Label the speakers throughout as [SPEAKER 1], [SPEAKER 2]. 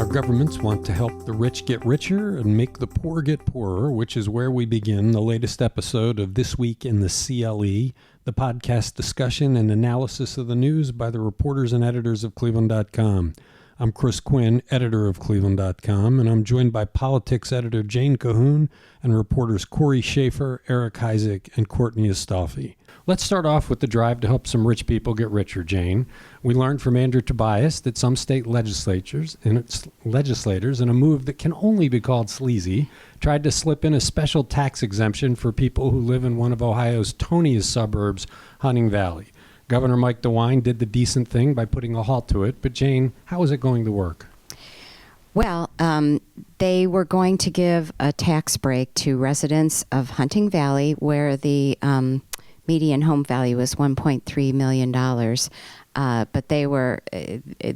[SPEAKER 1] governments want to help the rich get richer and make the poor get poorer, which is where we begin the latest episode of This Week in the CLE, the podcast discussion and analysis of the news by the reporters and editors of cleveland.com. I'm Chris Quinn, editor of cleveland.com, and I'm joined by politics editor Jane Cahoon and reporters Corey Schaefer, Eric Heisig, and Courtney Astolfi. Let's start off with the drive to help some rich people get richer, Jane. We learned from Andrew Tobias that some state legislators, in a move that can only be called sleazy, tried to slip in a special tax exemption for people who live in one of Ohio's toniest suburbs, Hunting Valley. Governor Mike-Dewine did the decent thing by putting a halt to it, but Jane, how is it going to work?
[SPEAKER 2] Well, they were going to give a tax break to residents of Hunting Valley where the median home value is $1.3 million. But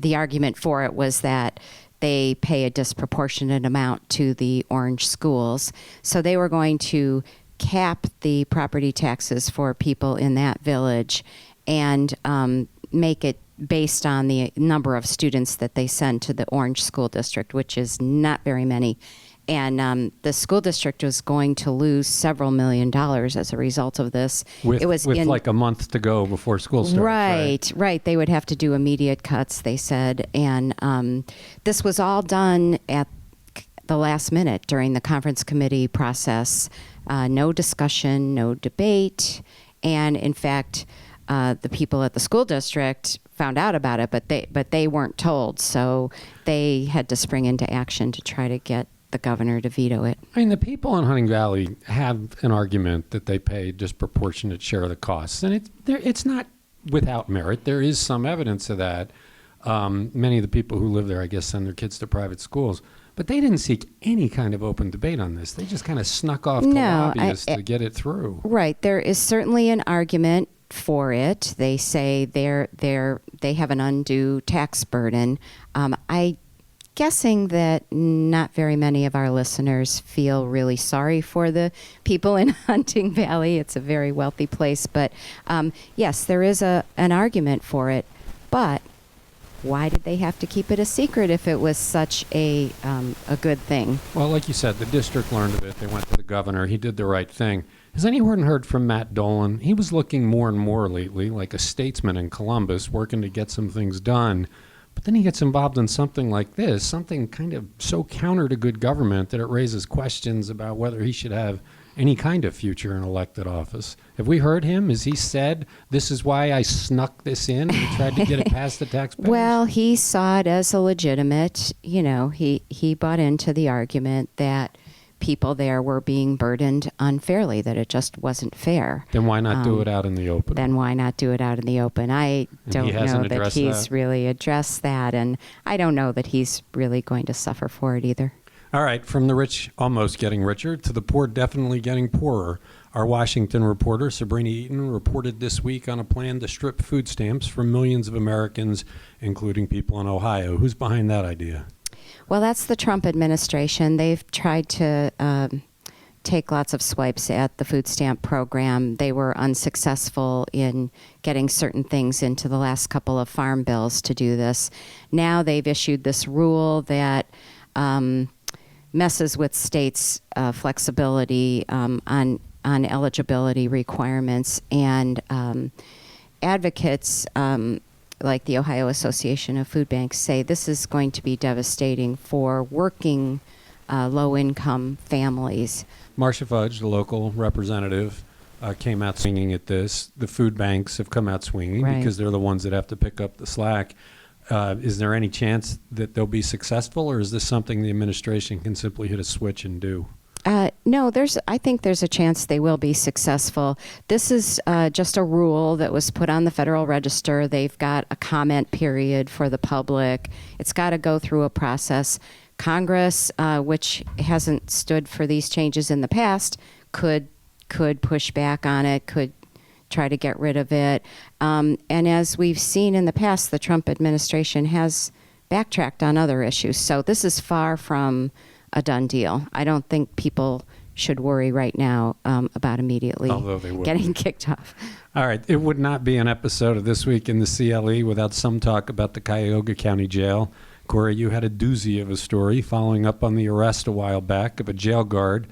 [SPEAKER 2] the argument for it was that they pay a disproportionate amount to the orange schools. So they were going to cap the property taxes for people in that village and make it based on the number of students that they send to the Orange School District, which is not very many. And the school district was going to lose several $1 million as a result of this.
[SPEAKER 1] With like a month to go before school starts.
[SPEAKER 2] Right. They would have to do immediate cuts, they said. And this was all done at the last minute during the conference committee process. No discussion, no debate. And in fact, the people at the school district found out about it, but they weren't told. So they had to spring into action to try to get the governor to veto it.
[SPEAKER 1] I mean, the people in Hunting Valley have an argument that they pay a disproportionate share of the costs, and it's not without merit. There is some evidence of that. Many of the people who live there, I guess, send their kids to private schools. But they didn't seek any kind of open debate on this. They just kind of snuck off to lobbyists to get it through.
[SPEAKER 2] Right. There is certainly an argument for it. They say they have an undue tax burden. I guessing that not very many of our listeners feel really sorry for the people in Hunting Valley. It's a very wealthy place, but yes, there is an argument for it. But why did they have to keep it a secret if it was such a good thing?
[SPEAKER 1] Well, like you said, the district learned of it. They went to the governor. He did the right thing. Has anyone heard from Matt-Dolan? He was looking more and more lately like a statesman in Columbus, working to get some things done. But then he gets involved in something like this, something kind of so counter to good government that it raises questions about whether he should have any kind of future in elected office. Have we heard him? Has he said, this is why I snuck this in and tried to get it past the taxpayers?
[SPEAKER 2] Well, he saw it as a legitimate, he bought into the argument that people there were being burdened unfairly, that it just wasn't fair.
[SPEAKER 1] Then why not do it out in the open?
[SPEAKER 2] I don't know that he's really addressed that, and I don't know that he's really going to suffer for it either.
[SPEAKER 1] All right, from the rich almost getting richer to the poor definitely getting poorer, our Washington reporter, Sabrina Eaton, reported this week on a plan to strip food stamps from millions of Americans, including people in Ohio. Who's behind that idea?
[SPEAKER 2] Well, that's the Trump administration. They've tried to take lots of swipes at the food stamp program. They were unsuccessful in getting certain things into the last couple of farm bills to do this. Now they've issued this rule that messes with states' flexibility on eligibility requirements, and advocates like the Ohio Association of Food Banks say this is going to be devastating for working low-income families.
[SPEAKER 1] Marcia Fudge, the local representative, came out swinging at this. The food banks have come out swinging because they're the ones that have to pick up the slack. Is there any chance that they'll be successful, or is this something the administration can simply hit a switch and do?
[SPEAKER 2] No, I think there's a chance they will be successful. This is just a rule that was put on the Federal Register. They've got a comment period for the public. It's got to go through a process. Congress, which hasn't stood for these changes in the past, could push back on it, could try to get rid of it. And as we've seen in the past, the Trump administration has backtracked on other issues. So this is far from a done deal. I don't think people should worry right now about immediately getting kicked off.
[SPEAKER 1] All right. It would not be an episode of This Week in the CLE without some talk about the Cuyahoga-County-Jail. Corey, you had a doozy of a story following up on the arrest a while back of a jail guard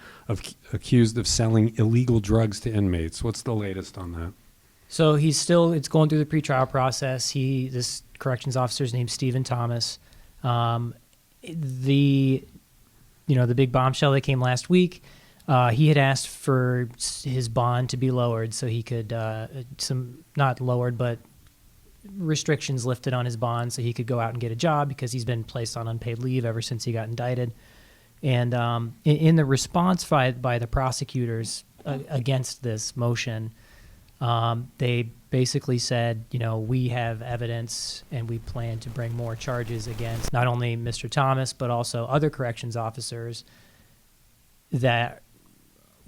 [SPEAKER 1] accused of selling illegal drugs to inmates. What's the latest on that?
[SPEAKER 3] So it's going through the pretrial process. This corrections officer's named Stephen Thomas. The big bombshell that came last week, he had asked for his bond to be lowered so he could, not lowered, but restrictions lifted on his bond so he could go out and get a job because he's been placed on unpaid leave ever since he got indicted. And in the response by the prosecutors against this motion, they basically said, we have evidence and we plan to bring more charges against not only Mr. Thomas, but also other corrections officers that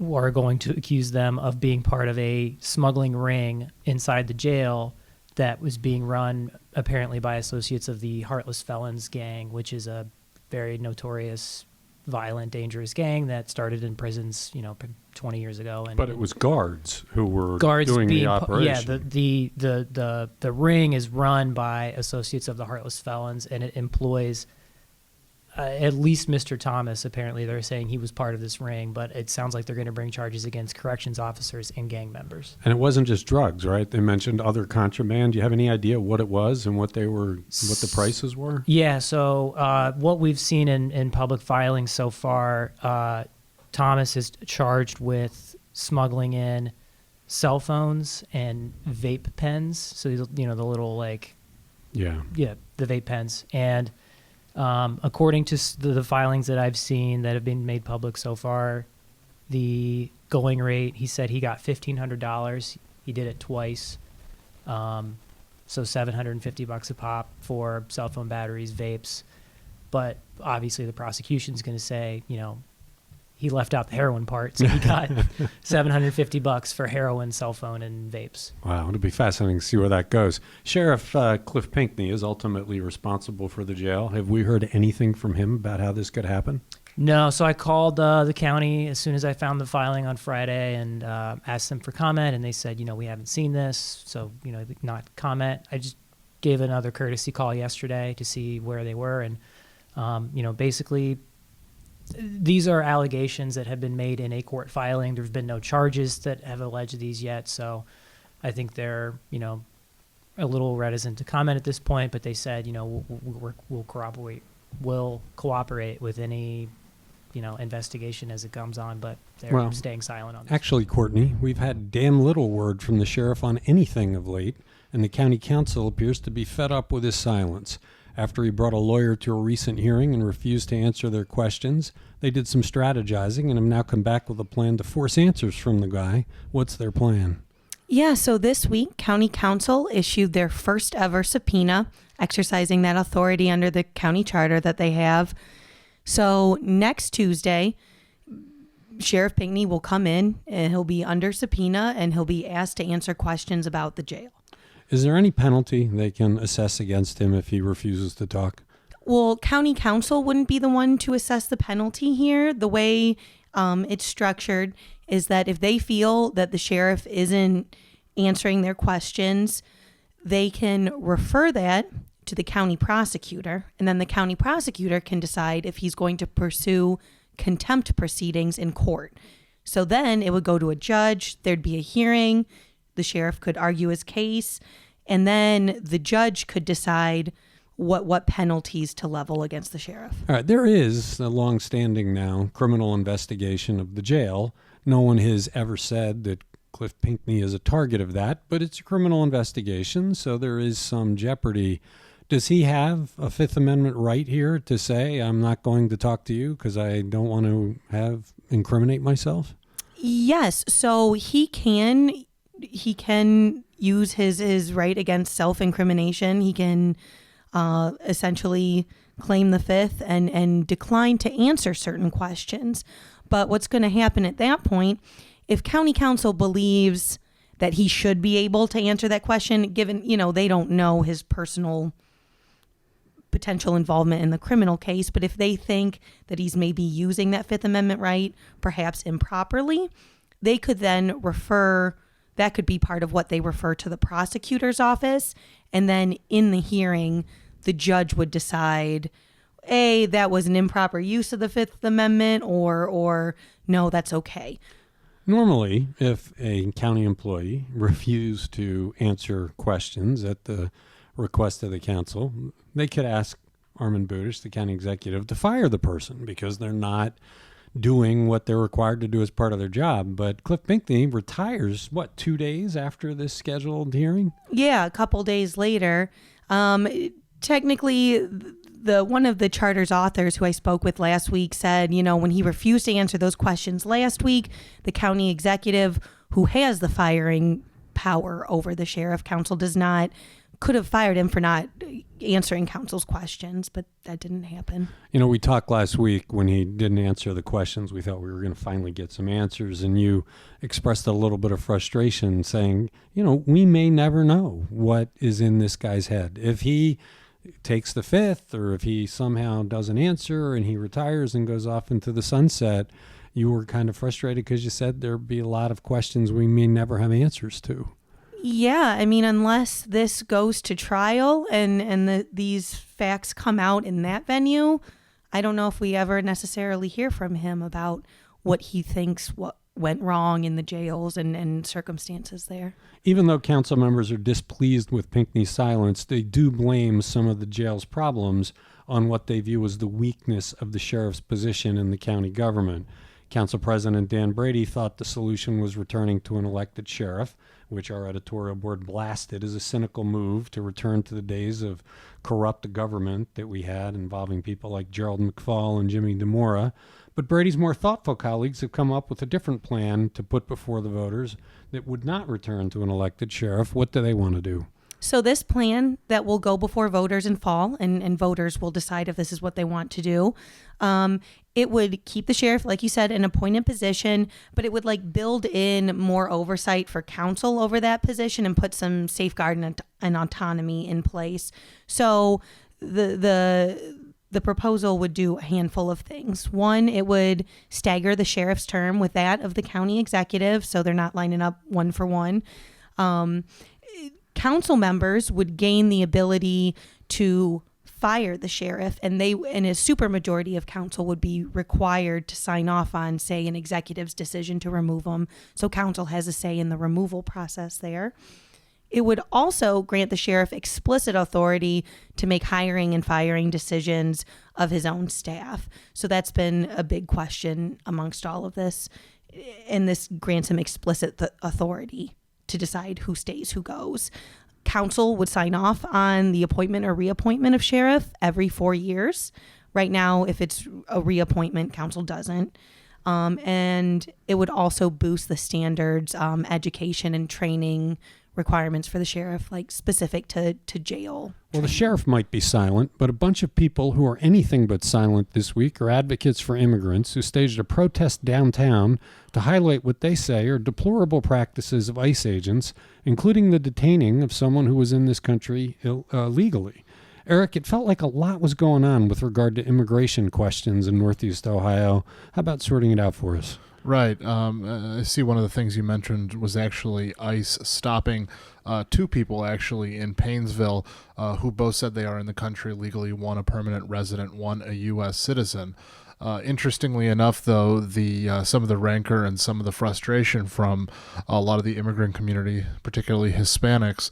[SPEAKER 3] are going to accuse them of being part of a smuggling ring inside the jail that was being run apparently by associates of the Heartless-Felons gang, which is a very notorious, violent, dangerous gang that started in prisons, 20 years ago.
[SPEAKER 1] But it was guards who were doing the operation.
[SPEAKER 3] Yeah, the ring is run by associates of the Heartless-Felons, and it employs at least Mr. Thomas. Apparently, they're saying he was part of this ring, but it sounds like they're going to bring charges against corrections officers and gang members.
[SPEAKER 1] And it wasn't just drugs, right? They mentioned other contraband. Do you have any idea what it was and what the prices were?
[SPEAKER 3] Yeah. So what we've seen in public filings so far, Thomas is charged with smuggling in cell phones and vape pens. So the little the vape pens. And according to the filings that I've seen that have been made public so far, the going rate, he said he got $1,500. He did it twice. So $750 a pop for cell phone batteries, vapes. But obviously the prosecution's going to say, he left out the heroin part, so he got $750 for heroin, cell phone, and vapes.
[SPEAKER 1] Wow, it'll be fascinating to see where that goes. Sheriff Cliff-Pinkney is ultimately responsible for the jail. Have we heard anything from him about how this could happen?
[SPEAKER 3] No, so I called the county as soon as I found the filing on Friday and asked them for comment, and they said, we haven't seen this, so, not comment. I just gave another courtesy call yesterday to see where they were, and, basically these are allegations that have been made in a court filing. There's been no charges that have alleged these yet, so I think they're, a little reticent to comment at this point, but they said, we'll cooperate with any, investigation as it comes on, but they're staying silent on this.
[SPEAKER 1] Actually, Courtney, we've had damn little word from the sheriff on anything of late, and the county council appears to be fed up with his silence. After he brought a lawyer to a recent hearing and refused to answer their questions, they did some strategizing and have now come back with a plan to force answers from the guy. What's their plan?
[SPEAKER 4] Yeah, so this week, County Council issued their first ever subpoena, exercising that authority under the county charter that they have. So next Tuesday, Sheriff Pinkney will come in and he'll be under subpoena and he'll be asked to answer questions about the jail.
[SPEAKER 1] Is there any penalty they can assess against him if he refuses to talk?
[SPEAKER 4] Well, County Council wouldn't be the one to assess the penalty here. The way it's structured is that if they feel that the sheriff isn't answering their questions, they can refer that to the county prosecutor, and then the county prosecutor can decide if he's going to pursue contempt proceedings in court. So then it would go to a judge, there'd be a hearing, the sheriff could argue his case, and then the judge could decide what penalties to level against the sheriff.
[SPEAKER 1] All right, there is a long-standing now criminal investigation of the jail. No one has ever said that Cliff Pinkney is a target of that, but it's a criminal investigation, so there is some jeopardy. Does he have a Fifth Amendment right here to say, I'm not going to talk to you because I don't want to incriminate myself?
[SPEAKER 4] Yes, so he can use his right against self-incrimination. He can essentially claim the Fifth and decline to answer certain questions. But what's going to happen at that point, if county council believes that he should be able to answer that question, given, they don't know his personal potential involvement in the criminal case, but if they think that he's maybe using that Fifth Amendment right, perhaps improperly, they could then that could be part of what they refer to the prosecutor's office. And then in the hearing, the judge would decide, A, that was an improper use of the Fifth Amendment, or no, that's okay.
[SPEAKER 1] Normally, if a county employee refused to answer questions at the request of the council, they could ask Armin Budish, the county executive, to fire the person because they're not doing what they're required to do as part of their job. But Cliff-Pinkney retires, 2 days after this scheduled hearing?
[SPEAKER 4] Yeah, a couple days later. Technically, one of the charter's authors who I spoke with last week said, when he refused to answer those questions last week, the county executive, who has the firing power over the sheriff, council could have fired him for not answering council's questions, but that didn't happen.
[SPEAKER 1] We talked last week when he didn't answer the questions. We thought we were going to finally get some answers, and you expressed a little bit of frustration saying, we may never know what is in this guy's head. If he takes the fifth, or if he somehow doesn't answer and he retires and goes off into the sunset, you were kind of frustrated because you said there'd be a lot of questions we may never have answers to.
[SPEAKER 4] Yeah, unless this goes to trial and these facts come out in that venue, I don't know if we ever necessarily hear from him about what he thinks what went wrong in the jails and circumstances there.
[SPEAKER 1] Even though council members are displeased with Pinkney's silence, they do blame some of the jail's problems on what they view as the weakness of the sheriff's position in the county government. Council President Dan Brady thought the solution was returning to an elected sheriff, which our editorial board blasted as a cynical move to return to the days of corrupt government that we had involving people like Gerald McFall and Jimmy DeMora. But Brady's more thoughtful colleagues have come up with a different plan to put before the voters that would not return to an elected sheriff. What do they want to do?
[SPEAKER 4] So this plan that will go before voters in fall, and voters will decide if this is what they want to do, it would keep the sheriff, like you said, in an appointed position, but it would build in more oversight for council over that position and put some safeguard and autonomy in place. So the proposal would do a handful of things. One, it would stagger the sheriff's term with that of the county executive, so they're not lining up one for one. Council members would gain the ability to fire the sheriff, and a supermajority of council would be required to sign off on, say, an executive's decision to remove them. So council has a say in the removal process there. It would also grant the sheriff explicit authority to make hiring and firing decisions of his own staff. So that's been a big question amongst all of this. And this grants him explicit authority to decide who stays, who goes. Council would sign off on the appointment or reappointment of sheriff every 4 years. Right now, if it's a reappointment, council doesn't. And it would also boost the standards, education and training requirements for the sheriff, specific to jail.
[SPEAKER 1] Well, the sheriff might be silent, but a bunch of people who are anything but silent this week are advocates for immigrants who staged a protest downtown to highlight what they say are deplorable practices of ICE agents, including the detaining of someone who was in this country illegally. Eric, it felt like a lot was going on with regard to immigration questions in Northeast Ohio. How about sorting it out for us?
[SPEAKER 5] Right. I see one of the things you mentioned was actually ICE stopping two people actually in Painesville who both said they are in the country legally, one a permanent resident, one a U.S. citizen. Interestingly enough, though, some of the rancor and some of the frustration from a lot of the immigrant community, particularly Hispanics,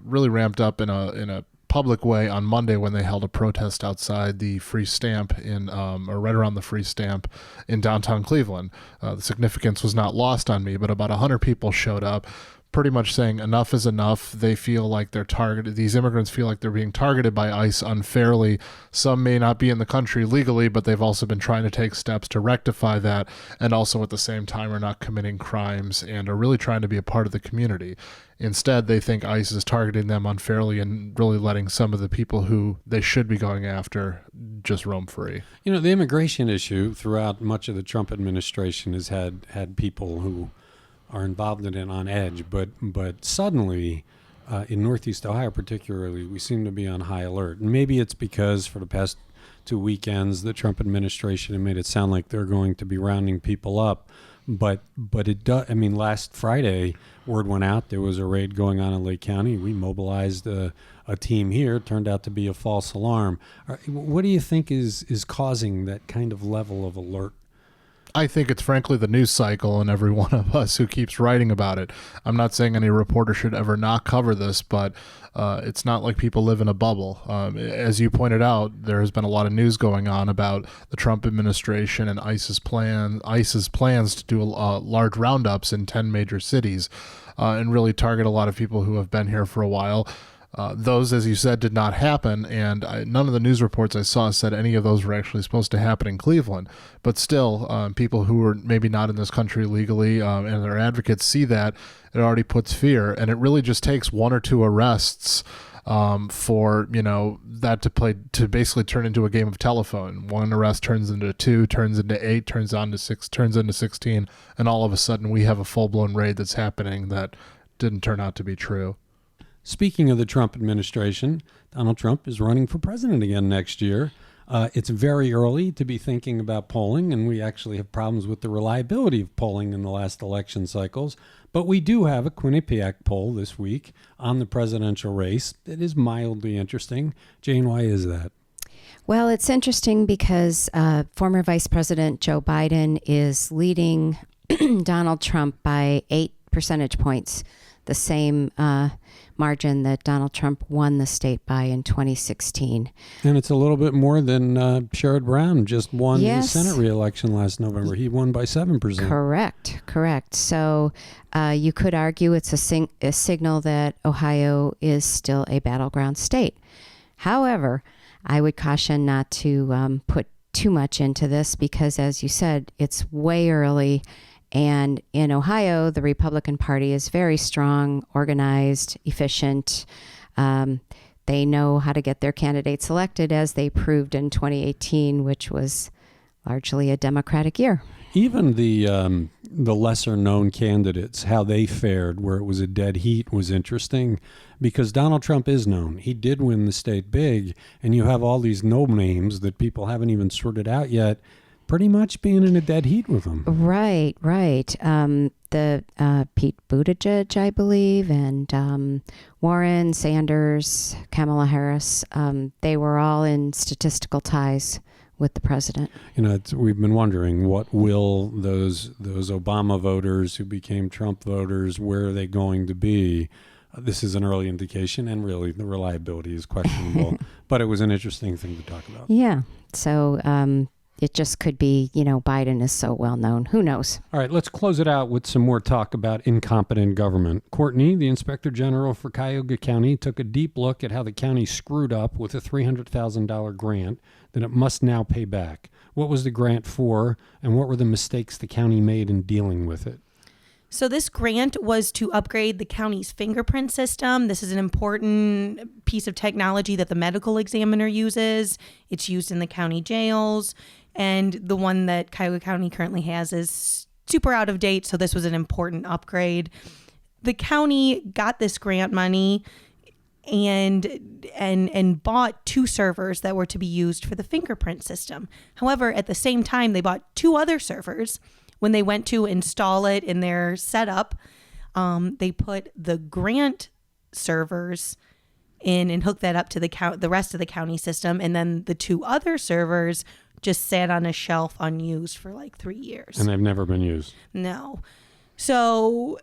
[SPEAKER 5] really ramped up in a public way on Monday when they held a protest outside the Free Stamp or right around the Free Stamp in downtown Cleveland. The significance was not lost on me, but about 100 people showed up, pretty much saying enough is enough. They feel like they're targeted. These immigrants feel like they're being targeted by ICE unfairly. Some may not be in the country legally, but they've also been trying to take steps to rectify that, and also at the same time are not committing crimes and are really trying to be a part of the community. Instead, they think ICE is targeting them unfairly and really letting some of the people who they should be going after just roam free.
[SPEAKER 1] The immigration issue throughout much of the Trump administration has had people who are involved in it on edge, but suddenly in Northeast Ohio particularly, we seem to be on high alert. And maybe it's because for the past 2 weekends, the Trump administration had made it sound like they're going to be rounding people up. But it does. I mean, last Friday, word went out there was a raid going on in Lake County. We mobilized a team here. It turned out to be a false alarm. What do you think is causing that kind of level of alert?
[SPEAKER 5] I think it's frankly the news cycle and every one of us who keeps writing about it. I'm not saying any reporter should ever not cover this, but it's not like people live in a bubble. As you pointed out, there has been a lot of news going on about the Trump administration and ICE's plans to do large roundups in 10 major cities and really target a lot of people who have been here for a while. Those, as you said, did not happen, and none of the news reports I saw said any of those were actually supposed to happen in Cleveland. But still, people who are maybe not in this country legally and their advocates see that, it already puts fear, and it really just takes one or two arrests for that to basically turn into a game of telephone. One arrest turns into 2, turns into 8, turns into 6, turns into 16, and all of a sudden we have a full-blown raid that's happening that didn't turn out to be true.
[SPEAKER 1] Speaking of the Trump administration, Donald Trump is running for president again next year. It's very early to be thinking about polling, and we actually have problems with the reliability of polling in the last election cycles. But we do have a Quinnipiac poll this week on the presidential race. It is mildly interesting. Jane, why is that?
[SPEAKER 2] Well, it's interesting because former Vice President Joe Biden is leading Donald Trump by 8 percentage points, the same margin that Donald Trump won the state by in 2016.
[SPEAKER 1] And it's a little bit more than Sherrod Brown just won the Senate re-election last November. He won by 7%.
[SPEAKER 2] Correct. So you could argue it's a signal that Ohio is still a battleground state. However, I would caution not to put too much into this because, as you said, it's way early. And in Ohio, the Republican Party is very strong, organized, efficient. They know how to get their candidates elected, as they proved in 2018, which was largely a Democratic year.
[SPEAKER 1] Even the lesser-known candidates, how they fared, where it was a dead heat, was interesting because Donald Trump is known. He did win the state big, and you have all these no names that people haven't even sorted out yet, pretty much being in a dead heat with him.
[SPEAKER 2] Right. The Pete Buttigieg, I believe, and Warren, Sanders, Kamala Harris, they were all in statistical ties with the president.
[SPEAKER 1] We've been wondering, what will those Obama voters who became Trump voters, where are they going to be? This is an early indication, and really the reliability is questionable. But it was an interesting thing to talk about.
[SPEAKER 2] Yeah. So it just could be, Biden is so well known. Who knows? All
[SPEAKER 1] right, let's close it out with some more talk about incompetent government. Courtney, the Inspector General for Cuyahoga County, took a deep look at how the county screwed up with a $300,000 grant that it must now pay back. What was the grant for, and what were the mistakes the county made in dealing with it?
[SPEAKER 4] So this grant was to upgrade the county's fingerprint system. This is an important piece of technology that the medical examiner uses. It's used in the county jails. And the one that Cuyahoga County currently has is super out of date, so this was an important upgrade. The county got this grant money and bought 2 servers that were to be used for the fingerprint system. However, at the same time, they bought 2 other servers. When they went to install it in their setup, they put the grant servers in and hooked that up to the rest of the county system, and then the 2 other servers just sat on a shelf unused for like 3 years.
[SPEAKER 1] And they've never been used.
[SPEAKER 4] No. So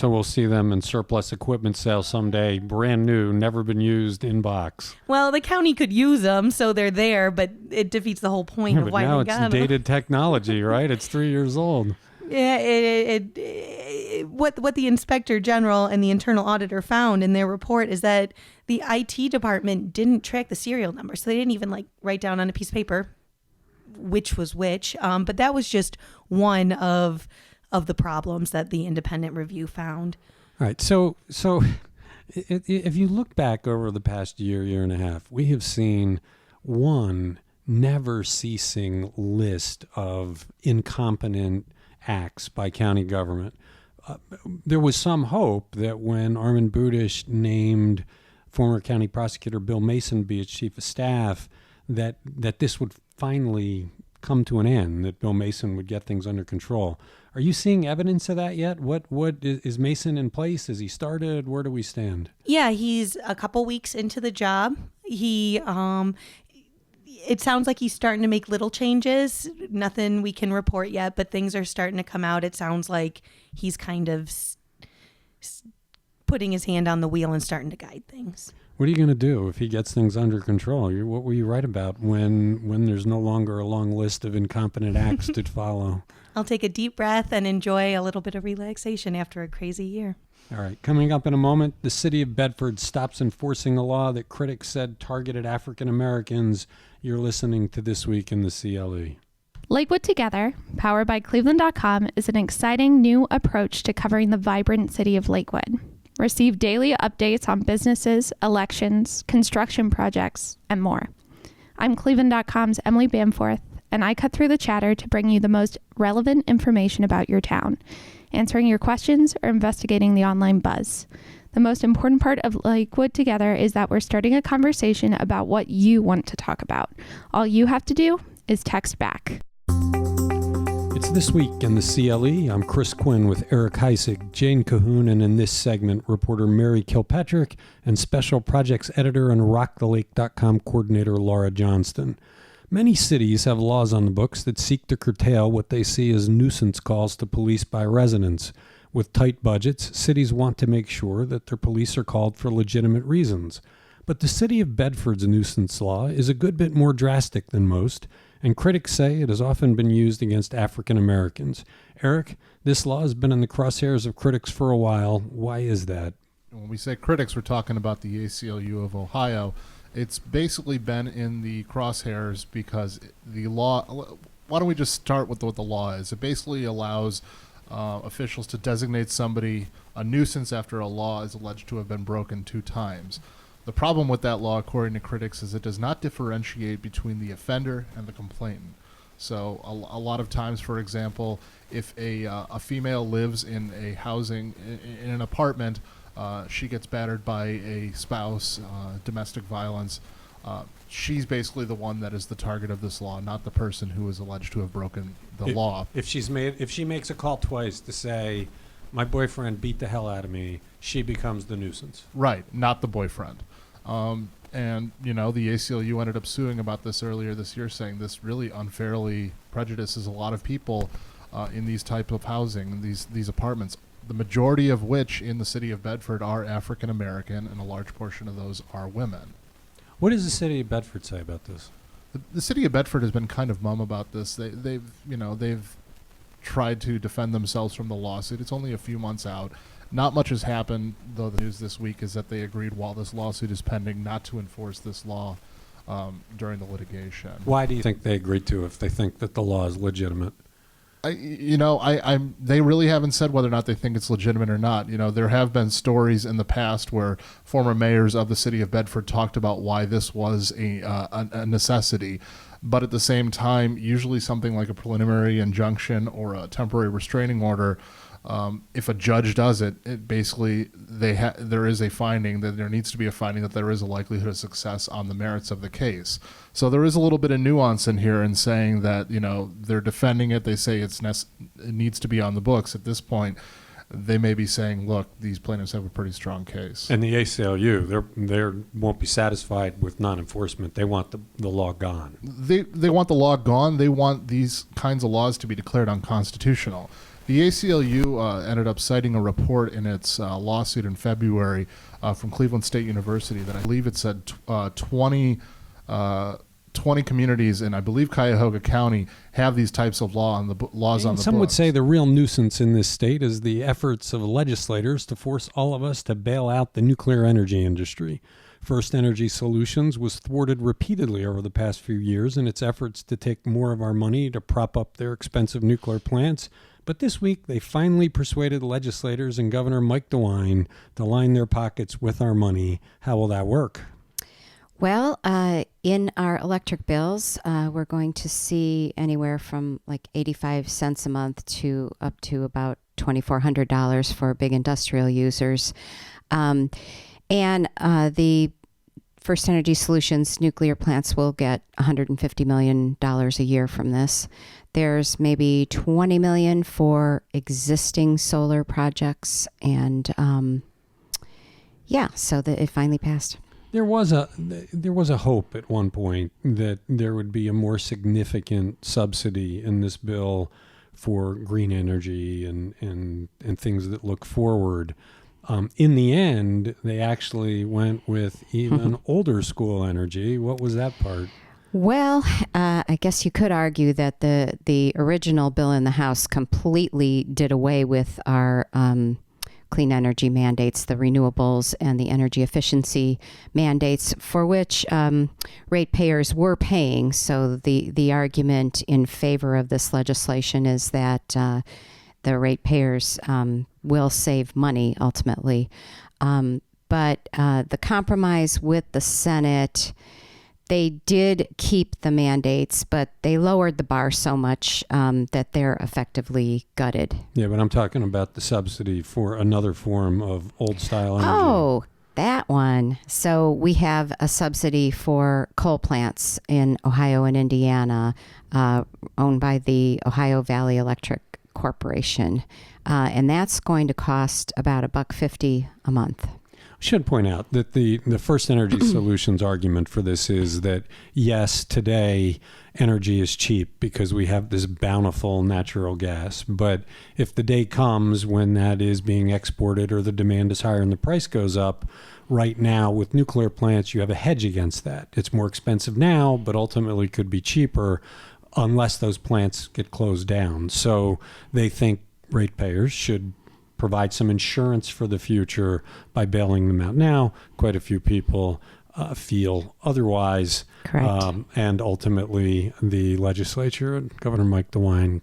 [SPEAKER 1] we'll see them in surplus equipment sales someday, brand new, never been used in box.
[SPEAKER 4] Well, the county could use them, so they're there, but it defeats the whole point of why they got them.
[SPEAKER 1] Now it's dated technology, right? It's 3 years old.
[SPEAKER 4] Yeah, what the Inspector General and the Internal Auditor found in their report is that the IT department didn't track the serial number, so they didn't even write down on a piece of paper which was which. But that was just one of the problems that the independent review found.
[SPEAKER 1] All right. So if you look back over the past year and a half, we have seen one never ceasing list of incompetent acts by county government. There was some hope that when Armin Budish named former county prosecutor Bill Mason to be its chief of staff, that this would finally come to an end, that Bill Mason would get things under control. Are you seeing evidence of that yet? What is Mason in place? Has he started? Where do we stand?
[SPEAKER 4] Yeah, he's a couple weeks into the job. It sounds like he's starting to make little changes. Nothing we can report yet, but things are starting to come out. It sounds like he's kind of putting his hand on the wheel and starting to guide things.
[SPEAKER 1] What are you going to do if he gets things under control? What will you write about when there's no longer a long list of incompetent acts to follow?
[SPEAKER 4] I'll take a deep breath and enjoy a little bit of relaxation after a crazy year.
[SPEAKER 1] All right. Coming up in a moment, the city of Bedford stops enforcing a law that critics said targeted African Americans. You're listening to This Week in the CLE.
[SPEAKER 6] Lakewood Together, powered by cleveland.com, is an exciting new approach to covering the vibrant city of Lakewood. Receive daily updates on businesses, elections, construction projects, and more. I'm cleveland.com's Emily Bamforth, and I cut through the chatter to bring you the most relevant information about your town, answering your questions or investigating the online buzz. The most important part of Lakewood Together is that we're starting a conversation about what you want to talk about. All you have to do is text back.
[SPEAKER 1] It's This Week in the CLE. I'm Chris Quinn with Eric Heisig, Jane Cahoon, and in this segment, reporter Mary Kilpatrick and special projects editor and rockthelake.com coordinator Laura Johnston. Many cities have laws on the books that seek to curtail what they see as nuisance calls to police by residents. With tight budgets, cities want to make sure that their police are called for legitimate reasons. But the city of Bedford's nuisance law is a good bit more drastic than most, and critics say it has often been used against African Americans. Eric, this law has been in the crosshairs of critics for a while. Why is that?
[SPEAKER 5] When we say critics, we're talking about the ACLU of Ohio. It's basically been in the crosshairs because the law... Why don't we just start with what the law is? It basically allows officials to designate somebody a nuisance after a law is alleged to have been broken 2 times. The problem with that law, according to critics, is it does not differentiate between the offender and the complainant. So a lot of times, for example, if a female lives in a housing, in an apartment, she gets battered by a spouse, domestic violence, she's basically the one that is the target of this law, not the person who is alleged to have broken the law.
[SPEAKER 1] If she makes a call twice to say, my boyfriend beat the hell out of me, she becomes the nuisance.
[SPEAKER 5] Right, not the boyfriend. And, the ACLU ended up suing about this earlier this year, saying this really unfairly prejudices a lot of people in these type of housing, these apartments, the majority of which in the city of Bedford are African American, and a large portion of those are women.
[SPEAKER 1] What does the city of Bedford say about this?
[SPEAKER 5] The city of Bedford has been kind of mum about this. They've tried to defend themselves from the lawsuit. It's only a few months out. Not much has happened, though. The news this week is that they agreed, while this lawsuit is pending, not to enforce this law during the litigation.
[SPEAKER 1] Why do you think they agreed to if they think that the law is legitimate?
[SPEAKER 5] They really haven't said whether or not they think it's legitimate or not. There have been stories in the past where former mayors of the city of Bedford talked about why this was a necessity. But at the same time, usually something like a preliminary injunction or a temporary restraining order, if a judge does it basically there is a finding that there needs to be a finding that there is a likelihood of success on the merits of the case. So there is a little bit of nuance in here in saying that they're defending it. They say it needs to be on the books. At this point, they may be saying, look, these plaintiffs have a pretty strong case.
[SPEAKER 1] And the ACLU, they won't be satisfied with non-enforcement. They want the law gone.
[SPEAKER 5] They want the law gone. They want these kinds of laws to be declared unconstitutional. The ACLU ended up citing a report in its lawsuit in February from Cleveland State University that I believe it said 20 communities in, I believe, Cuyahoga County have these types of laws on the books.
[SPEAKER 1] Some would say the real nuisance in this state is the efforts of legislators to force all of us to bail out the nuclear energy industry. First Energy Solutions was thwarted repeatedly over the past few years in its efforts to take more of our money to prop up their expensive nuclear plants. But this week, they finally persuaded legislators and Governor Mike-Dewine to line their pockets with our money. How will that work?
[SPEAKER 2] Well, in our electric bills, we're going to see anywhere from like 85 cents a month to up to about $2,400 for big industrial users. And the First Energy Solutions nuclear plants will get $150 million a year from this. There's maybe $20 million for existing solar projects, and so that it finally passed.
[SPEAKER 1] There was a hope at one point that there would be a more significant subsidy in this bill for green energy and things that look forward. In the end, they actually went with even older school energy. What was that part?
[SPEAKER 2] Well, I guess you could argue that the original bill in the House completely did away with our clean energy mandates, the renewables and the energy efficiency mandates, for which ratepayers were paying. So the argument in favor of this legislation is that the ratepayers will save money ultimately. But the compromise with the Senate, they did keep the mandates, but they lowered the bar so much that they're effectively gutted.
[SPEAKER 1] Yeah, but I'm talking about the subsidy for another form of old-style energy.
[SPEAKER 2] Oh, that one. So we have a subsidy for coal plants in Ohio and Indiana, owned by the Ohio Valley Electric Corporation, and that's going to cost about $1.50 a month.
[SPEAKER 1] Should point out that the First Energy Solutions argument for this is that, yes, today energy is cheap because we have this bountiful natural gas. But if the day comes when that is being exported or the demand is higher and the price goes up, right now with nuclear plants, you have a hedge against that. It's more expensive now, but ultimately could be cheaper unless those plants get closed down. So they think ratepayers should provide some insurance for the future by bailing them out now. Quite a few people feel otherwise.
[SPEAKER 2] Correct.
[SPEAKER 1] And ultimately, the legislature and Governor Mike-Dewine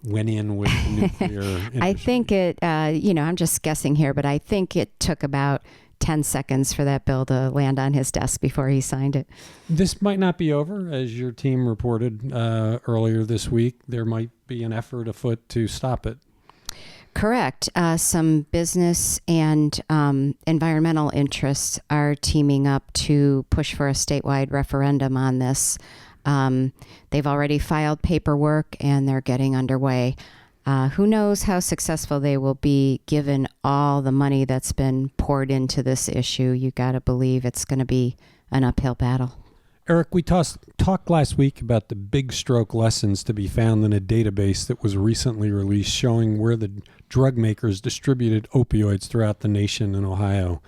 [SPEAKER 1] went in with the nuclear industry.
[SPEAKER 2] I think it, I'm just guessing here, but I think it took about 10 seconds for that bill to land on his desk before he signed it.
[SPEAKER 1] This might not be over. As your team reported earlier this week, there might be an effort afoot to stop it.
[SPEAKER 2] Correct. Some business and environmental interests are teaming up to push for a statewide referendum on this. They've already filed paperwork and they're getting underway. Who knows how successful they will be given all the money that's been poured into this issue. You got to believe it's going to be an uphill battle.
[SPEAKER 1] Eric, we talked last week about the big stroke lessons to be found in a database that was recently released showing where the drug makers distributed opioids throughout the nation in Ohio.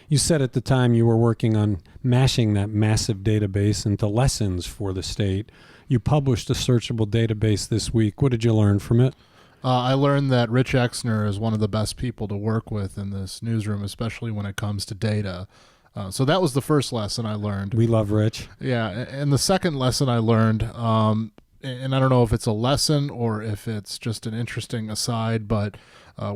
[SPEAKER 1] You said at the time you were working on mashing that massive database into lessons for the state. You published a searchable database this week. What did you learn from it?
[SPEAKER 5] I learned that Rich Exner is one of the best people to work with in this newsroom, especially when it comes to data. So that was the first lesson I learned.
[SPEAKER 1] We love Rich.
[SPEAKER 5] Yeah, and the second lesson I learned, and I don't know if it's a lesson or if it's just an interesting aside, but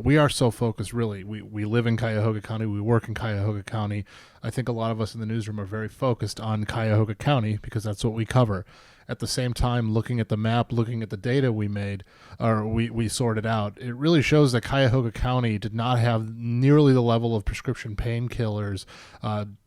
[SPEAKER 5] we are so focused, really. We live in Cuyahoga County. We work in Cuyahoga County. I think a lot of us in the newsroom are very focused on Cuyahoga County because that's what we cover. At the same time, looking at the map, looking at the data we made, or we sorted out, it really shows that Cuyahoga County did not have nearly the level of prescription painkillers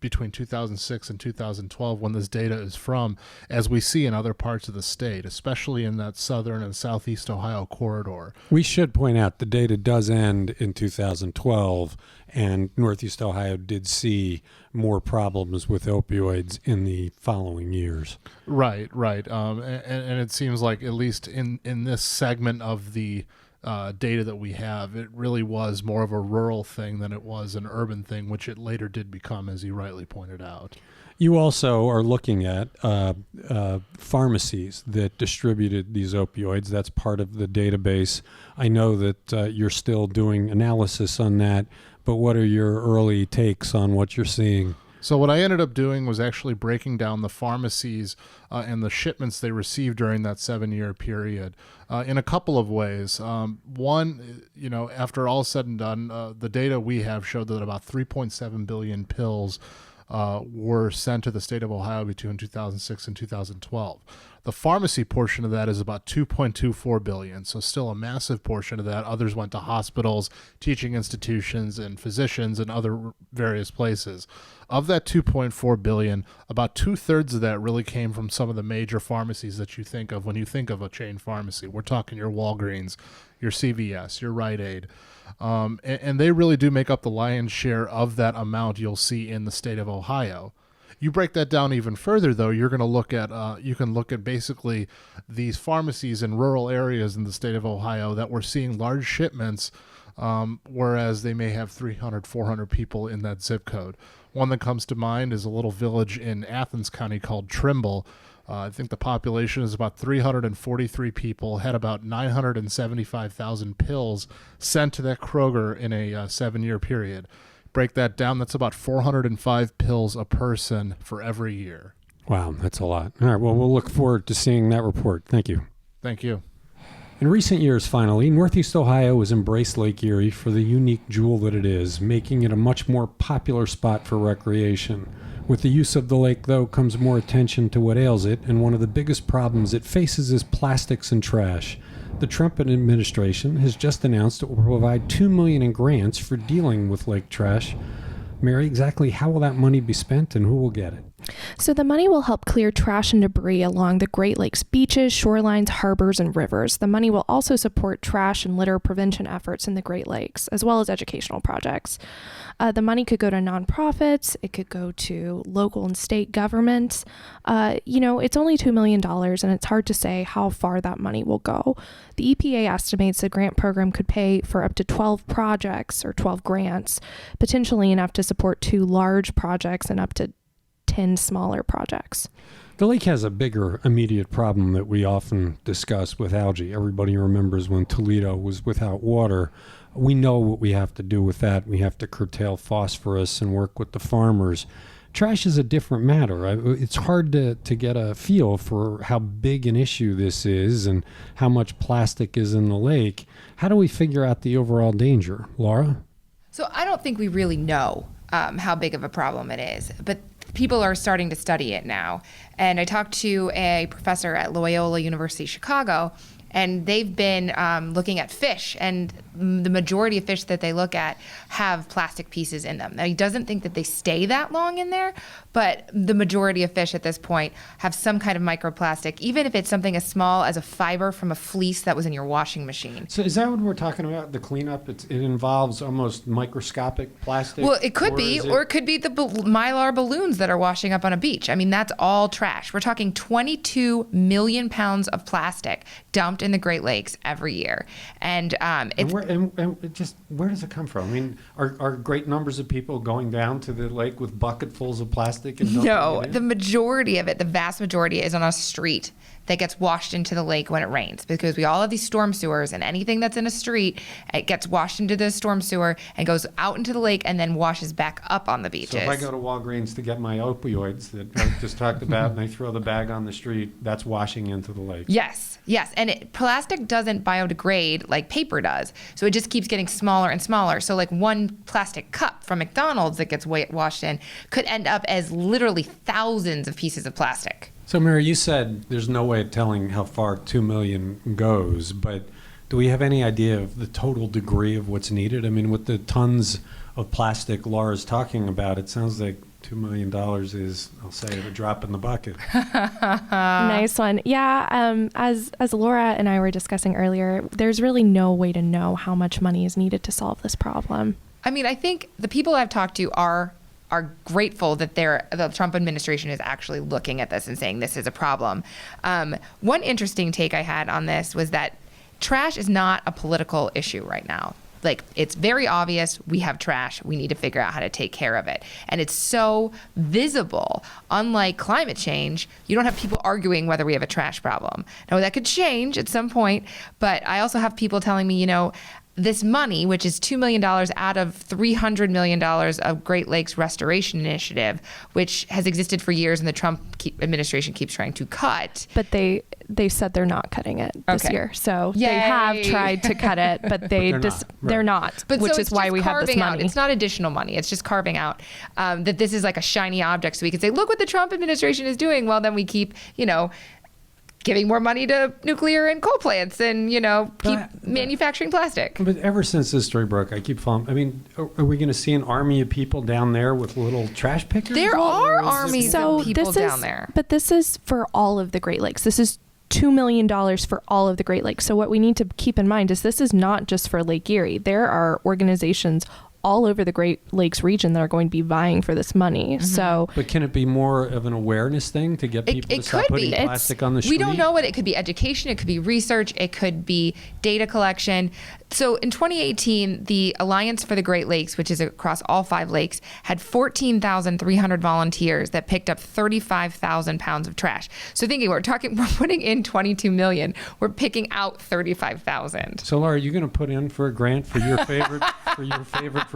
[SPEAKER 5] between 2006 and 2012 when this data is from, as we see in other parts of the state, especially in that southern and southeast Ohio corridor.
[SPEAKER 1] We should point out the data does end in 2012, and Northeast Ohio did see more problems with opioids in the following years.
[SPEAKER 5] Right. And it seems like, at least in this segment of the data that we have, it really was more of a rural thing than it was an urban thing, which it later did become, as you rightly pointed out.
[SPEAKER 1] You also are looking at pharmacies that distributed these opioids. That's part of the database. I know that you're still doing analysis on that, but what are your early takes on what you're seeing?
[SPEAKER 5] So what I ended up doing was actually breaking down the pharmacies and the shipments they received during that 7-year period in a couple of ways. One, after all said and done, the data we have showed that about 3.7 billion pills were sent to the state of Ohio between 2006 and 2012. The pharmacy portion of that is about $2.24 billion, so still a massive portion of that. Others went to hospitals, teaching institutions, and physicians, and other various places. Of that $2.4 billion, about 2/3 of that really came from some of the major pharmacies that you think of when you think of a chain pharmacy. We're talking your Walgreens, your CVS, your Rite Aid. And they really do make up the lion's share of that amount you'll see in the state of Ohio. You break that down even further, though, you're going to look at you can look at basically these pharmacies in rural areas in the state of Ohio that were seeing large shipments, whereas they may have 300, 400 people in that zip code. One that comes to mind is a little village in Athens County called Trimble. I think the population is about 343 people, had about 975,000 pills sent to that Kroger in a 7-year period. Break that down, that's about 405 pills a person for every year.
[SPEAKER 1] Wow, that's a lot. All right, well, we'll look forward to seeing that report. Thank you.
[SPEAKER 5] Thank you.
[SPEAKER 1] In recent years, finally, Northeast Ohio has embraced Lake Erie for the unique jewel that it is, making it a much more popular spot for recreation. With the use of the lake, though, comes more attention to what ails it, and one of the biggest problems it faces is plastics and trash. The Trump administration has just announced it will provide $2 million in grants for dealing with lake trash. Mary, exactly how will that money be spent and who will get it?
[SPEAKER 7] So the money will help clear trash and debris along the Great Lakes beaches, shorelines, harbors, and rivers. The money will also support trash and litter prevention efforts in the Great Lakes, as well as educational projects. The money could go to nonprofits. It could go to local and state governments. It's only $2 million, and it's hard to say how far that money will go. The EPA estimates the grant program could pay for up to 12 projects or 12 grants, potentially enough to support 2 large projects and up to 10 smaller projects.
[SPEAKER 1] The lake has a bigger immediate problem that we often discuss with algae. Everybody remembers when Toledo was without water. We know what we have to do with that. We have to curtail phosphorus and work with the farmers. Trash is a different matter. It's hard to get a feel for how big an issue this is and how much plastic is in the lake. How do we figure out the overall danger? Laura?
[SPEAKER 8] So I don't think we really know how big of a problem it is, but people are starting to study it now. And I talked to a professor at Loyola University Chicago, and they've been looking at fish, and the majority of fish that they look at have plastic pieces in them. Now, he doesn't think that they stay that long in there, but the majority of fish at this point have some kind of microplastic, even if it's something as small as a fiber from a fleece that was in your washing machine.
[SPEAKER 1] So is that what we're talking about, the cleanup? It involves almost microscopic plastic?
[SPEAKER 8] Well, it could be, or it could be the mylar balloons that are washing up on a beach. I mean, that's all trash. We're talking 22 million pounds of plastic dumped in the Great Lakes every year. And where does it come from? I mean, are great numbers of people going down to the lake with bucketfuls of plastic and dumping No,
[SPEAKER 1] it in?
[SPEAKER 8] the majority of it, the vast majority, is on a street that gets washed into the lake when it rains, because we all have these storm sewers, and anything that's in a street, it gets washed into the storm sewer and goes out into the lake and then washes back up on the beaches.
[SPEAKER 1] So if I go to Walgreens to get my opioids that I just talked about and I throw the bag on the street, that's washing into the lake?
[SPEAKER 8] Yes. And plastic doesn't biodegrade like paper does. So it just keeps getting smaller and smaller. So like one plastic cup from McDonald's that gets washed in could end up as literally thousands of pieces of plastic.
[SPEAKER 1] So, Mary, you said there's no way of telling how far 2 million goes, but do we have any idea of the total degree of what's needed? I mean, with the tons of plastic Laura's talking about, it sounds like $2 million is, I'll say, a drop in the bucket.
[SPEAKER 7] Nice one. Yeah, as Laura and I were discussing earlier, there's really no way to know how much money is needed to solve this problem.
[SPEAKER 8] I mean, I think the people I've talked to are grateful that the Trump administration is actually looking at this and saying this is a problem. One interesting take I had on this was that trash is not a political issue right now. Like, it's very obvious we have trash. We need to figure out how to take care of it. And it's so visible. Unlike climate change, you don't have people arguing whether we have a trash problem. Now, that could change at some point, but I also have people telling me, this money, which is $2 million out of $300 million of Great Lakes Restoration Initiative, which has existed for years and the Trump administration keeps trying to cut.
[SPEAKER 7] But they said they're not cutting it this year. So
[SPEAKER 8] Yay.
[SPEAKER 7] they have tried to cut it, but they're not,
[SPEAKER 8] But
[SPEAKER 7] which
[SPEAKER 8] so
[SPEAKER 7] is why we have this money.
[SPEAKER 8] It's not additional money. It's just carving out that this is like a shiny object. So we can say, look what the Trump administration is doing. Well, then we keep, giving more money to nuclear and coal plants and, keep manufacturing plastic.
[SPEAKER 1] But ever since this story broke, I keep following. I mean, are we going to see an army of people down there with little trash pickers?
[SPEAKER 8] There are armies of people down there.
[SPEAKER 7] But this is for all of the Great Lakes. This is $2 million for all of the Great Lakes. So what we need to keep in mind is this is not just for Lake Erie. There are organizations all over the Great Lakes region that are going to be vying for this money. So,
[SPEAKER 1] but can it be more of an awareness thing to get people to stop putting plastic on the street?
[SPEAKER 8] We don't know what it could be. Education, it could be research, it could be data collection. So in 2018, the Alliance for the Great Lakes, which is across all 5 lakes, had 14,300 volunteers that picked up 35,000 pounds of trash. So thinking we're putting in 22 million, we're picking out 35,000.
[SPEAKER 1] So Laura, are you going to put in for a grant for your favorite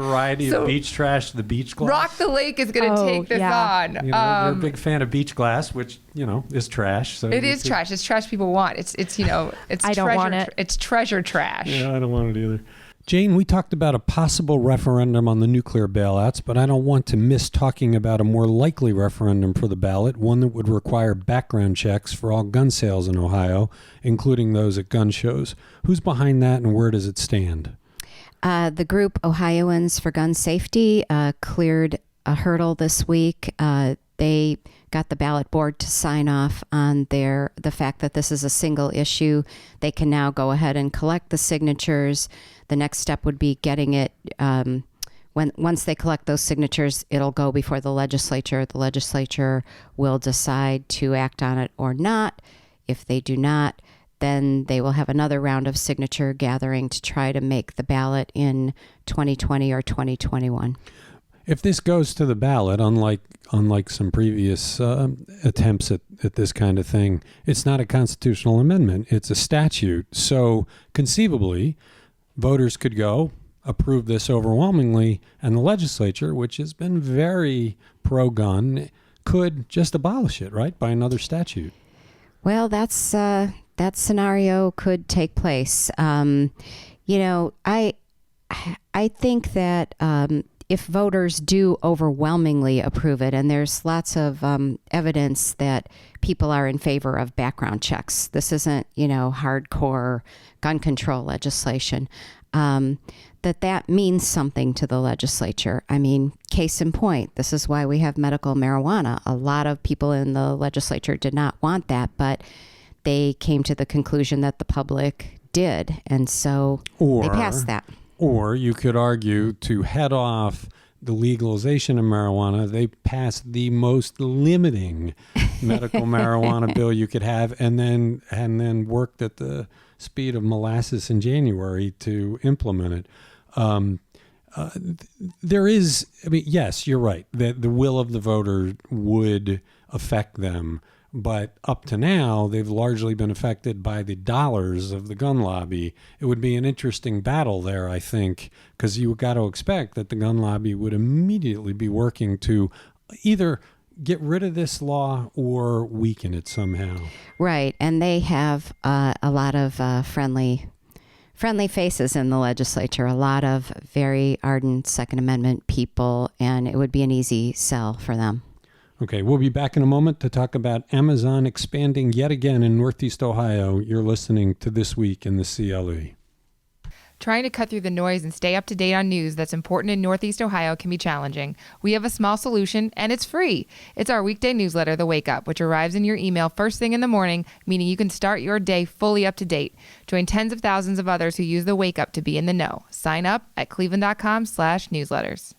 [SPEAKER 1] variety of beach trash, the beach glass?
[SPEAKER 8] Rock the Lake is going to take this on.
[SPEAKER 1] You're a big fan of beach glass, which is trash. So
[SPEAKER 8] it is trash. It's trash people want. It's it's
[SPEAKER 7] I don't want it.
[SPEAKER 8] It's treasure trash.
[SPEAKER 1] Yeah, I don't want it either. Jane, we talked about a possible referendum on the nuclear bailouts, but I don't want to miss talking about a more likely referendum for the ballot, one that would require background checks for all gun sales in Ohio, including those at gun shows. Who's behind that and where does it stand?
[SPEAKER 2] The group Ohioans for Gun Safety cleared a hurdle this week. They got the ballot board to sign off on the fact that this is a single issue. They can now go ahead and collect the signatures. The next step would be getting it. Once they collect those signatures, it'll go before the legislature. The legislature will decide to act on it or not. If they do not, then they will have another round of signature gathering to try to make the ballot in 2020 or 2021.
[SPEAKER 1] If this goes to the ballot, unlike some previous attempts at this kind of thing, it's not a constitutional amendment. It's a statute. So conceivably, voters could go approve this overwhelmingly, and the legislature, which has been very pro-gun, could just abolish it, right, by another statute.
[SPEAKER 2] Well, that scenario could take place. I think that if voters do overwhelmingly approve it, and there's lots of evidence that people are in favor of background checks. This isn't, hardcore gun control legislation. That means something to the legislature. I mean, case in point, this is why we have medical marijuana. A lot of people in the legislature did not want that, but they came to the conclusion that the public did, and so they passed that.
[SPEAKER 1] Or you could argue to head off the legalization of marijuana, they passed the most limiting medical marijuana bill you could have, and then worked at the speed of molasses in January to implement it. There is, yes, you're right, that the will of the voter would affect them. But up to now, they've largely been affected by the dollars of the gun lobby. It would be an interesting battle there, I think, because you got to expect that the gun lobby would immediately be working to either get rid of this law or weaken it somehow.
[SPEAKER 2] Right, and they have a lot of friendly faces in the legislature, a lot of very ardent Second Amendment people, and it would be an easy sell for them.
[SPEAKER 1] Okay, we'll be back in a moment to talk about Amazon expanding yet again in Northeast Ohio. You're listening to This Week in the CLE.
[SPEAKER 8] Trying to cut through the noise and stay up to date on news that's important in Northeast Ohio can be challenging. We have a small solution, and it's free. It's our weekday newsletter, The Wake Up, which arrives in your email first thing in the morning, meaning you can start your day fully up to date. Join tens of thousands of others who use The Wake Up to be in the know. Sign up at cleveland.com/newsletters.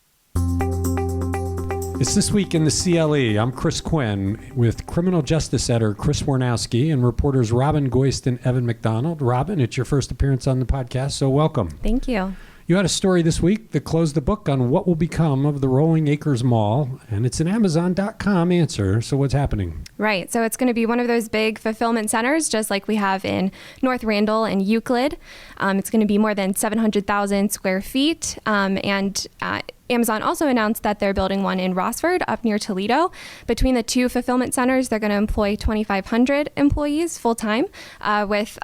[SPEAKER 1] It's This Week in the CLE. I'm Chris Quinn with criminal justice editor Chris Warnowski and reporters Robin Goist and Evan McDonald. Robin, it's your first appearance on the podcast, so welcome.
[SPEAKER 9] Thank you.
[SPEAKER 1] You had a story this week that closed the book on what will become of the Rolling Acres Mall, and it's an Amazon.com answer. So what's happening?
[SPEAKER 9] Right. So it's going to be one of those big fulfillment centers, just like we have in North Randall and Euclid. It's going to be more than 700,000 square feet. Amazon also announced that they're building one in Rossford up near Toledo. Between the two fulfillment centers, they're going to employ 2,500 employees full-time, with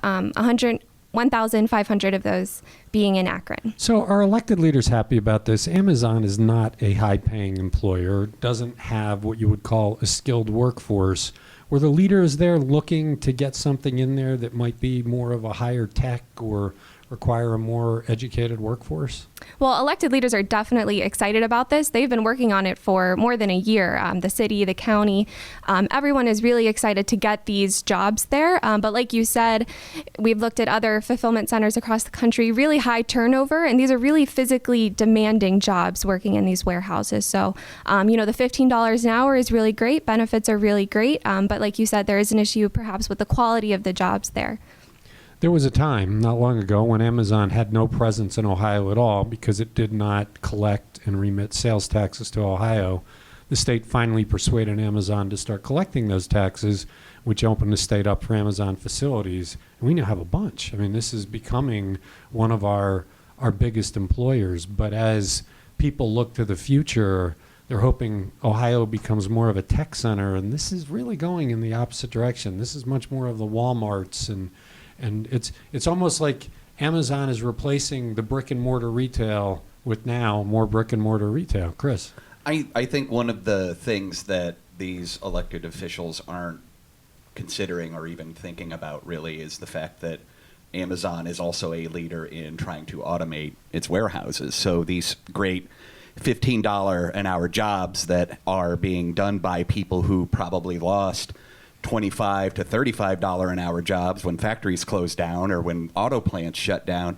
[SPEAKER 9] 1,500 of those being in Akron.
[SPEAKER 1] So are elected leaders happy about this? Amazon is not a high-paying employer, doesn't have what you would call a skilled workforce. Were the leaders there looking to get something in there that might be more of a higher tech or require a more educated workforce?
[SPEAKER 9] Well, elected leaders are definitely excited about this. They've been working on it for more than a year. The city, the county, everyone is really excited to get these jobs there. But like you said, we've looked at other fulfillment centers across the country, really high turnover, and these are really physically demanding jobs working in these warehouses. So, the $15 an hour is really great. Benefits are really great. But like you said, there is an issue perhaps with the quality of the jobs there.
[SPEAKER 1] There was a time not long ago when Amazon had no presence in Ohio at all because it did not collect and remit sales taxes to Ohio. The state finally persuaded Amazon to start collecting those taxes, which opened the state up for Amazon facilities. And we now have a bunch. I mean, this is becoming one of our biggest employers. But as people look to the future, they're hoping Ohio becomes more of a tech center. And this is really going in the opposite direction. This is much more of the Walmarts and it's almost like Amazon is replacing the brick and mortar retail with now more brick and mortar retail. Chris?
[SPEAKER 10] I think one of the things that these elected officials aren't considering or even thinking about really is the fact that Amazon is also a leader in trying to automate its warehouses. So these great $15 an hour jobs that are being done by people who probably lost $25 to $35 an hour jobs when factories close down or when auto plants shut down,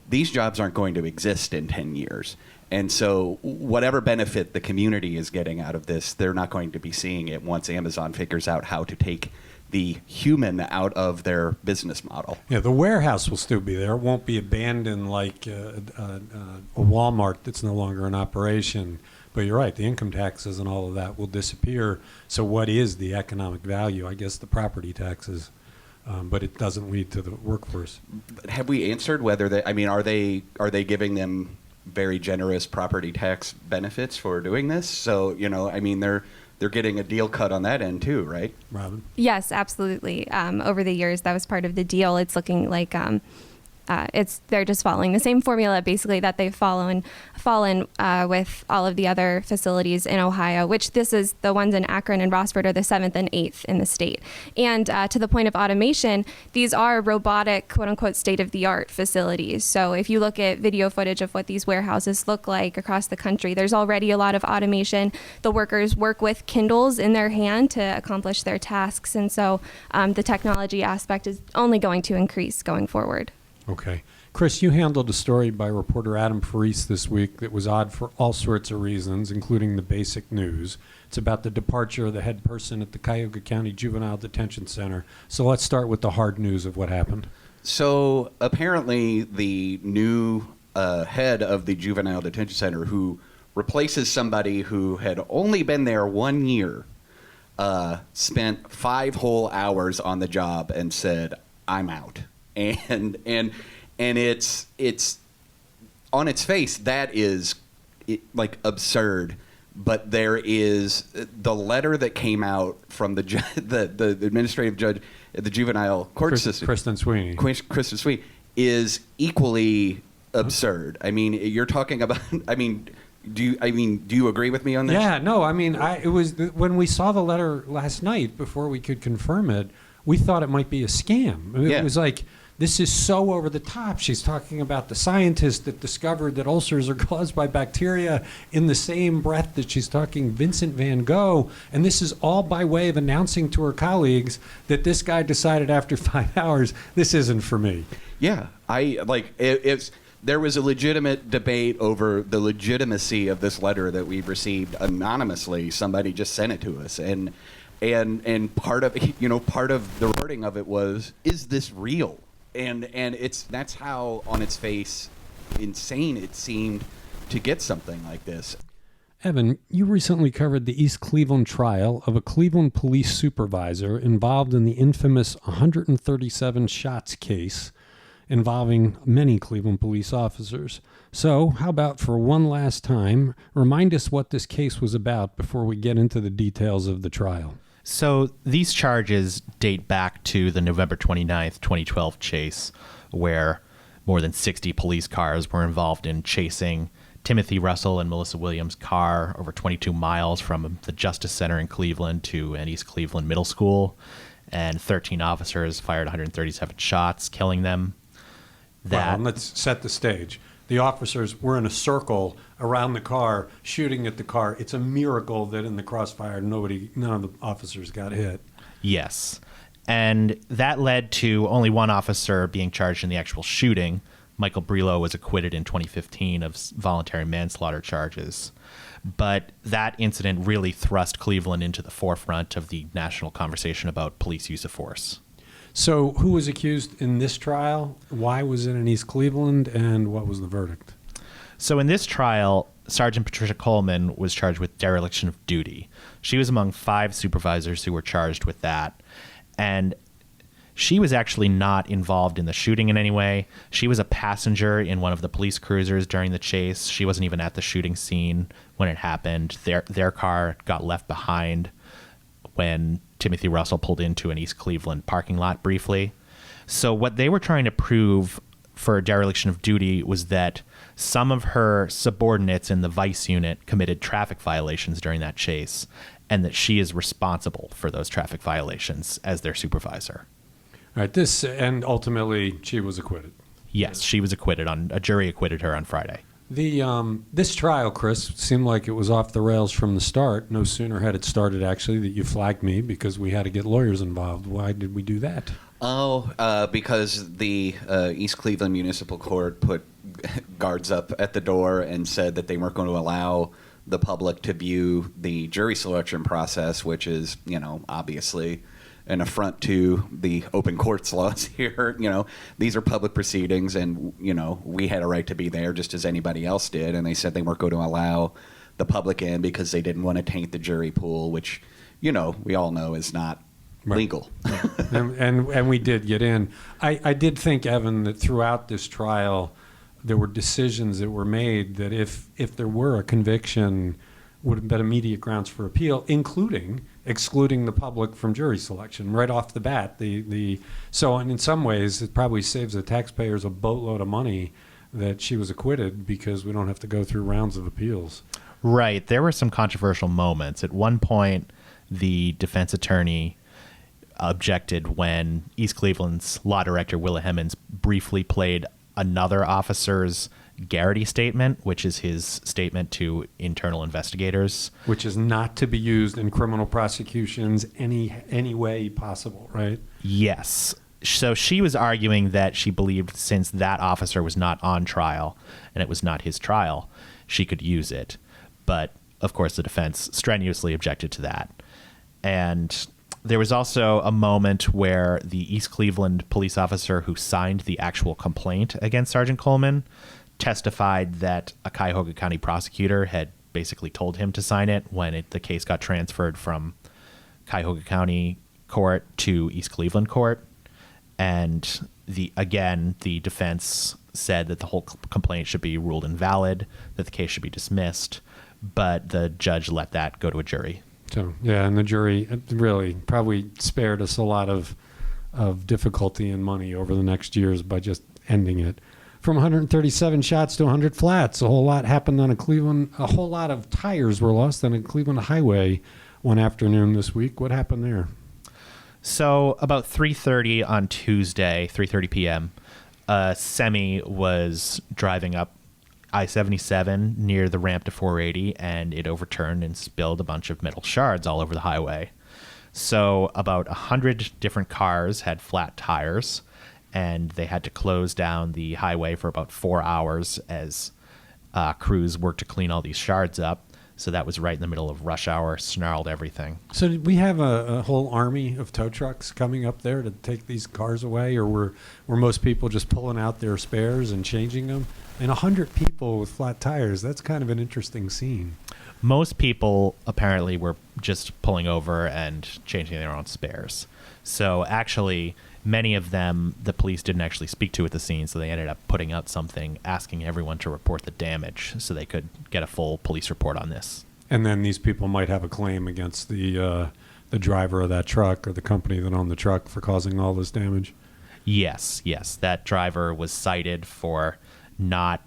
[SPEAKER 10] these jobs aren't going to exist in 10 years. And so whatever benefit the community is getting out of this, they're not going to be seeing it once Amazon figures out how to take the human out of their business model.
[SPEAKER 1] Yeah, the warehouse will still be there. It won't be abandoned like a Walmart that's no longer in operation. But you're right, the income taxes and all of that will disappear. So what is the economic value? I guess the property taxes, but it doesn't lead to the workforce.
[SPEAKER 10] Have we answered whether are they giving them very generous property tax benefits for doing this? So, they're getting a deal cut on that end too, right?
[SPEAKER 1] Robin?
[SPEAKER 9] Yes, absolutely. Over the years, that was part of the deal. It's looking like they're just following the same formula basically that they've fallen with all of the other facilities in Ohio, which this is the ones in Akron and Rossford are the 7th and 8th in the state. And to the point of automation, these are robotic, quote unquote, state-of-the-art facilities. So if you look at video footage of what these warehouses look like across the country, there's already a lot of automation. The workers work with Kindles in their hand to accomplish their tasks. And so the technology aspect is only going to increase going forward.
[SPEAKER 1] Okay. Chris, you handled a story by reporter Adam Parise this week that was odd for all sorts of reasons, including the basic news. It's about the departure of the head person at the Cuyahoga-County Juvenile Detention Center. So let's start with the hard news of what happened.
[SPEAKER 10] So apparently the new head of the Juvenile Detention Center, who replaces somebody who had only been there 1 year, spent 5 whole hours on the job and said, "I'm out." And it's on its face that is like absurd, but there is the letter that came out from the administrative judge at the juvenile court system, Kristen Sweeney, is equally absurd. I mean, you're talking about. Do you agree with me on this?
[SPEAKER 1] Yeah, no. It was when we saw the letter last night before we could confirm it, we thought it might be a scam. It was like, this is so over the top. She's talking about the scientist that discovered that ulcers are caused by bacteria in the same breath that she's talking Vincent van Gogh. And this is all by way of announcing to her colleagues that this guy decided after 5 hours, this isn't for me.
[SPEAKER 10] Yeah, there was a legitimate debate over the legitimacy of this letter that we've received anonymously. Somebody just sent it to us, and part of the wording of it was, "Is this real?" And that's how on its face insane it seemed to get something like this.
[SPEAKER 1] Evan, you recently covered the East Cleveland trial of a Cleveland police supervisor involved in the infamous 137 shots case involving many Cleveland police officers. So, how about for one last time, remind us what this case was about before we get into the details of the trial.
[SPEAKER 11] So these charges date back to the November 29th, 2012 chase, where more than 60 police cars were involved in chasing Timothy Russell and Melissa Williams' car over 22 miles from the Justice Center in Cleveland to an East Cleveland middle school, and 13 officers fired 137 shots, killing them.
[SPEAKER 1] Well, and let's set the stage. The officers were in a circle around the car, shooting at the car. It's a miracle that in the crossfire, none of the officers got hit.
[SPEAKER 11] Yes. And that led to only one officer being charged in the actual shooting. Michael Brelo was acquitted in 2015 of voluntary manslaughter charges. But that incident really thrust Cleveland into the forefront of the national conversation about police use of force.
[SPEAKER 1] So who was accused in this trial? Why was it in East Cleveland? And what was the verdict?
[SPEAKER 11] So in this trial, Sergeant Patricia Coleman was charged with dereliction of duty. She was among 5 supervisors who were charged with that. And she was actually not involved in the shooting in any way. She was a passenger in one of the police cruisers during the chase. She wasn't even at the shooting scene when it happened. Their car got left behind when Timothy Russell pulled into an East Cleveland parking lot briefly. So what they were trying to prove for dereliction of duty was that some of her subordinates in the vice unit committed traffic violations during that chase, and that she is responsible for those traffic violations as their supervisor.
[SPEAKER 1] All right, and ultimately she was acquitted.
[SPEAKER 11] Yes, she was acquitted. A jury acquitted her on Friday.
[SPEAKER 1] This trial, Chris, seemed like it was off the rails from the start. No sooner had it started, actually, that you flagged me because we had to get lawyers involved. Why did we do that?
[SPEAKER 10] Because the East Cleveland Municipal Court put guards up at the door and said that they weren't going to allow the public to view the jury selection process, which is, obviously an affront to the open courts laws here. These are public proceedings, and, we had a right to be there just as anybody else did. And they said they weren't going to allow the public in because they didn't want to taint the jury pool, which, we all know is not legal.
[SPEAKER 1] and we did get in. I did think, Evan, that throughout this trial, there were decisions that were made that if there were a conviction, would have been immediate grounds for appeal, including excluding the public from jury selection right off the bat. So in some ways, it probably saves the taxpayers a boatload of money that she was acquitted because we don't have to go through rounds of appeals.
[SPEAKER 11] Right. There were some controversial moments. At one point, the defense attorney objected when East Cleveland's law director, Willa Hemmons, briefly played another officer's Garrity statement, which is his statement to internal investigators.
[SPEAKER 1] Which is not to be used in criminal prosecutions any way possible, right?
[SPEAKER 11] Yes. So she was arguing that she believed since that officer was not on trial and it was not his trial, she could use it. But, of course, the defense strenuously objected to that. And there was also a moment where the East Cleveland police officer who signed the actual complaint against Sergeant Coleman testified that a Cuyahoga County prosecutor had basically told him to sign it when the case got transferred from Cuyahoga County Court to East Cleveland Court. And the defense said that the whole complaint should be ruled invalid, that the case should be dismissed, but the judge let that go to a jury.
[SPEAKER 1] So, yeah, and the jury really probably spared us a lot of difficulty and money over the next years by just ending it. From 137 shots to 100 flats, a whole lot happened on a whole lot of tires were lost on a Cleveland highway one afternoon this week. What happened there?
[SPEAKER 11] So about 3:30 on Tuesday, 3:30 p.m., a semi was driving up I-77 near the ramp to 480, and it overturned and spilled a bunch of metal shards all over the highway. So about 100 different cars had flat tires, and they had to close down the highway for about 4 hours as crews worked to clean all these shards up. So that was right in the middle of rush hour, snarled everything.
[SPEAKER 1] So did we have a whole army of tow trucks coming up there to take these cars away, or were most people just pulling out their spares and changing them? And 100 people with flat tires, that's kind of an interesting scene.
[SPEAKER 11] Most people apparently were just pulling over and changing their own spares. So actually, many of them, the police didn't actually speak to at the scene, so they ended up putting out something asking everyone to report the damage so they could get a full police report on this.
[SPEAKER 1] And then these people might have a claim against the driver of that truck or the company that owned the truck for causing all this damage.
[SPEAKER 11] Yes. That driver was cited for not...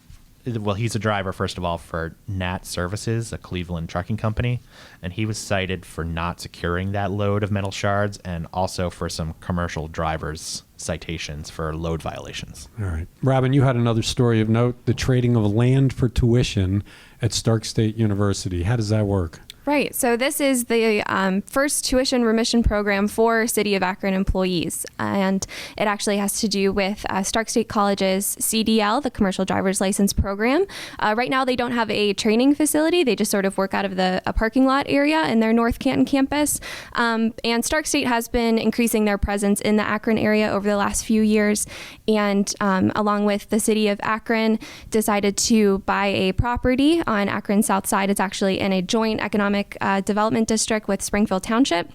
[SPEAKER 11] Well, he's a driver, first of all, for Nat Services, a Cleveland trucking company, and he was cited for not securing that load of metal shards and also for some commercial drivers' citations for load violations.
[SPEAKER 1] All right. Robin, you had another story of note, the trading of land for tuition at Stark State University. How does that work?
[SPEAKER 9] Right. So this is the first tuition remission program for City of Akron employees. And it actually has to do with Stark State College's CDL, the Commercial Driver's License Program. Right now, they don't have a training facility. They just sort of work out of a parking lot area in their North Canton campus. And Stark State has been increasing their presence in the Akron area over the last few years. And along with the City of Akron, decided to buy a property on Akron's south side. It's actually in a joint economic development district with Springfield Township.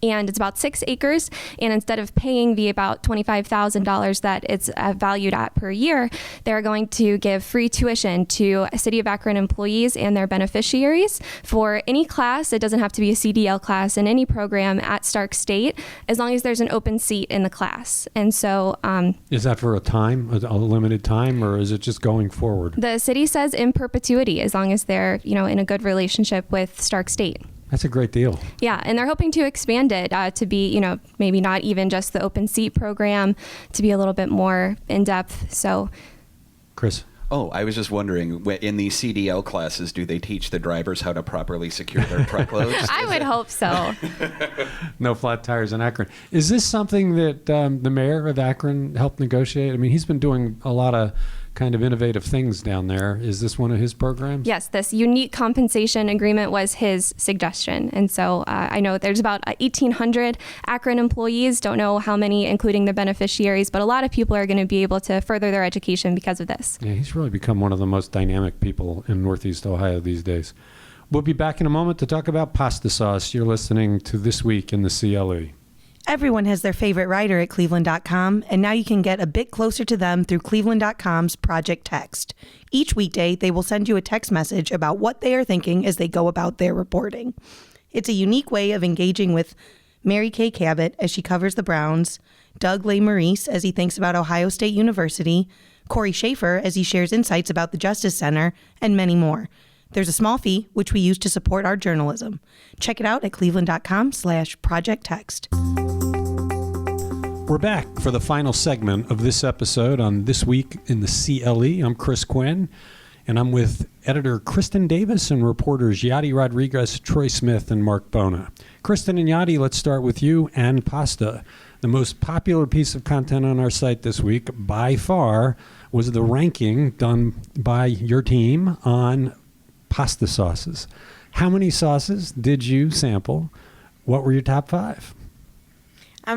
[SPEAKER 9] And it's about 6 acres. And instead of paying the about $25,000 that it's valued at per year, they're going to give free tuition to City of Akron employees and their beneficiaries for any class. It doesn't have to be a CDL class in any program at Stark State, as long as there's an open seat in the class. And so...
[SPEAKER 1] is that for a limited time, or is it just going forward?
[SPEAKER 9] The city says in perpetuity, as long as they're, in a good relationship with Stark State.
[SPEAKER 1] That's a great deal.
[SPEAKER 9] Yeah, and they're hoping to expand it to be, maybe not even just the open seat program, to be a little bit more in depth. So,
[SPEAKER 1] Chris?
[SPEAKER 10] Oh, I was just wondering, in these CDL classes, do they teach the drivers how to properly secure their truckloads?
[SPEAKER 9] I would hope so.
[SPEAKER 1] No flat tires in Akron. Is this something that the mayor of Akron helped negotiate? I mean, he's been doing a lot of kind of innovative things down there. Is this one of his programs?
[SPEAKER 9] Yes, this unique compensation agreement was his suggestion. And so I know there's about 1,800 Akron employees. Don't know how many, including the beneficiaries, but a lot of people are going to be able to further their education because of this.
[SPEAKER 1] Yeah, he's really become one of the most dynamic people in Northeast Ohio these days. We'll be back in a moment to talk about pasta sauce. You're listening to This Week in the CLE.
[SPEAKER 4] Everyone has their favorite writer at cleveland.com, and now you can get a bit closer to them through cleveland.com's Project Text. Each weekday, they will send you a text message about what they are thinking as they go about their reporting. It's a unique way of engaging with Mary Kay Cabot as she covers the Browns, Doug LeMaurice as he thinks about Ohio State University, Corey Schaefer as he shares insights about the Justice Center, and many more. There's a small fee, which we use to support our journalism. Check it out at cleveland.com/Project Text.
[SPEAKER 1] We're back for the final segment of this episode on This Week in the CLE. I'm Chris Quinn, and I'm with editor Kristen Davis and reporters Yadi Rodriguez, Troy Smith, and Mark Bona. Kristen and Yadi, let's start with you and pasta. The most popular piece of content on our site this week, by far, was the ranking done by your team on pasta sauces. How many sauces did you sample? What were your top 5?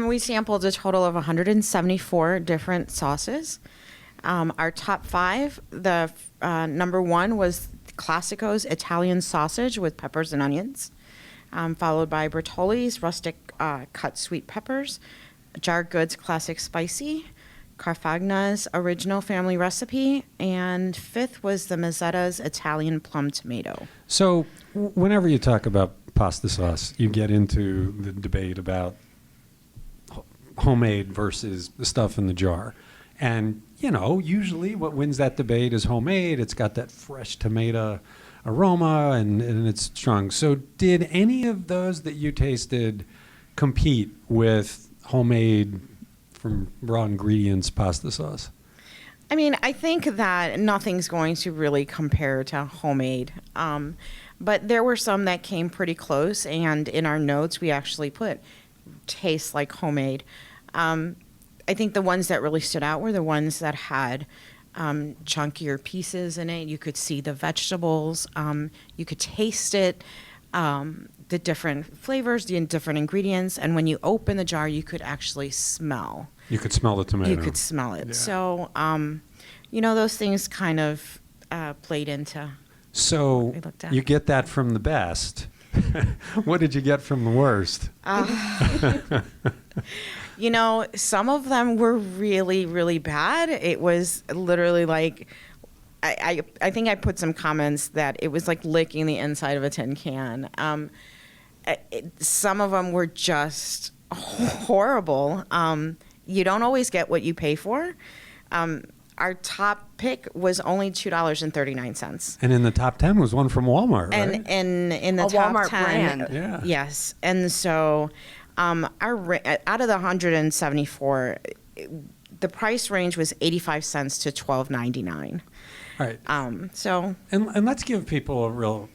[SPEAKER 12] We sampled a total of 174 different sauces. Our top 5, the number 1 was Classico's Italian sausage with peppers and onions, followed by Bertolli's rustic cut sweet peppers, Jar Goods Classic Spicy, Carfagna's Original Family Recipe, and 5th was the Mazzetta's Italian Plum Tomato.
[SPEAKER 1] So whenever you talk about pasta sauce, you get into the debate about homemade versus the stuff in the jar. And, usually what wins that debate is homemade. It's got that fresh tomato aroma and it's strong. So did any of those that you tasted compete with homemade from raw ingredients pasta sauce?
[SPEAKER 12] I mean, I think that nothing's going to really compare to homemade. But there were some that came pretty close, and in our notes we actually put tastes like homemade. I think the ones that really stood out were the ones that had chunkier pieces in it. You could see the vegetables. You could taste it, the different flavors, the different ingredients. And when you open the jar, you could actually smell.
[SPEAKER 1] You could smell the tomato.
[SPEAKER 12] You could smell it.
[SPEAKER 1] Yeah.
[SPEAKER 12] So, those things kind of played into.
[SPEAKER 1] So
[SPEAKER 12] we looked at.
[SPEAKER 1] you get that from the best. What did you get from the worst?
[SPEAKER 12] Some of them were really, really bad. It was literally like, I think I put some comments that it was like licking the inside of a tin can. Some of them were just horrible. You don't always get what you pay for. Our top pick was only $2.39.
[SPEAKER 1] And in the top 10 was one from Walmart, right?
[SPEAKER 12] And in the
[SPEAKER 13] A
[SPEAKER 12] top
[SPEAKER 13] Walmart
[SPEAKER 12] 10,
[SPEAKER 13] brand.
[SPEAKER 1] Yeah.
[SPEAKER 12] yes. And so, out of the 174, the price range was 85 cents to $12.99.
[SPEAKER 1] All right.
[SPEAKER 12] So,
[SPEAKER 1] And let's give people a real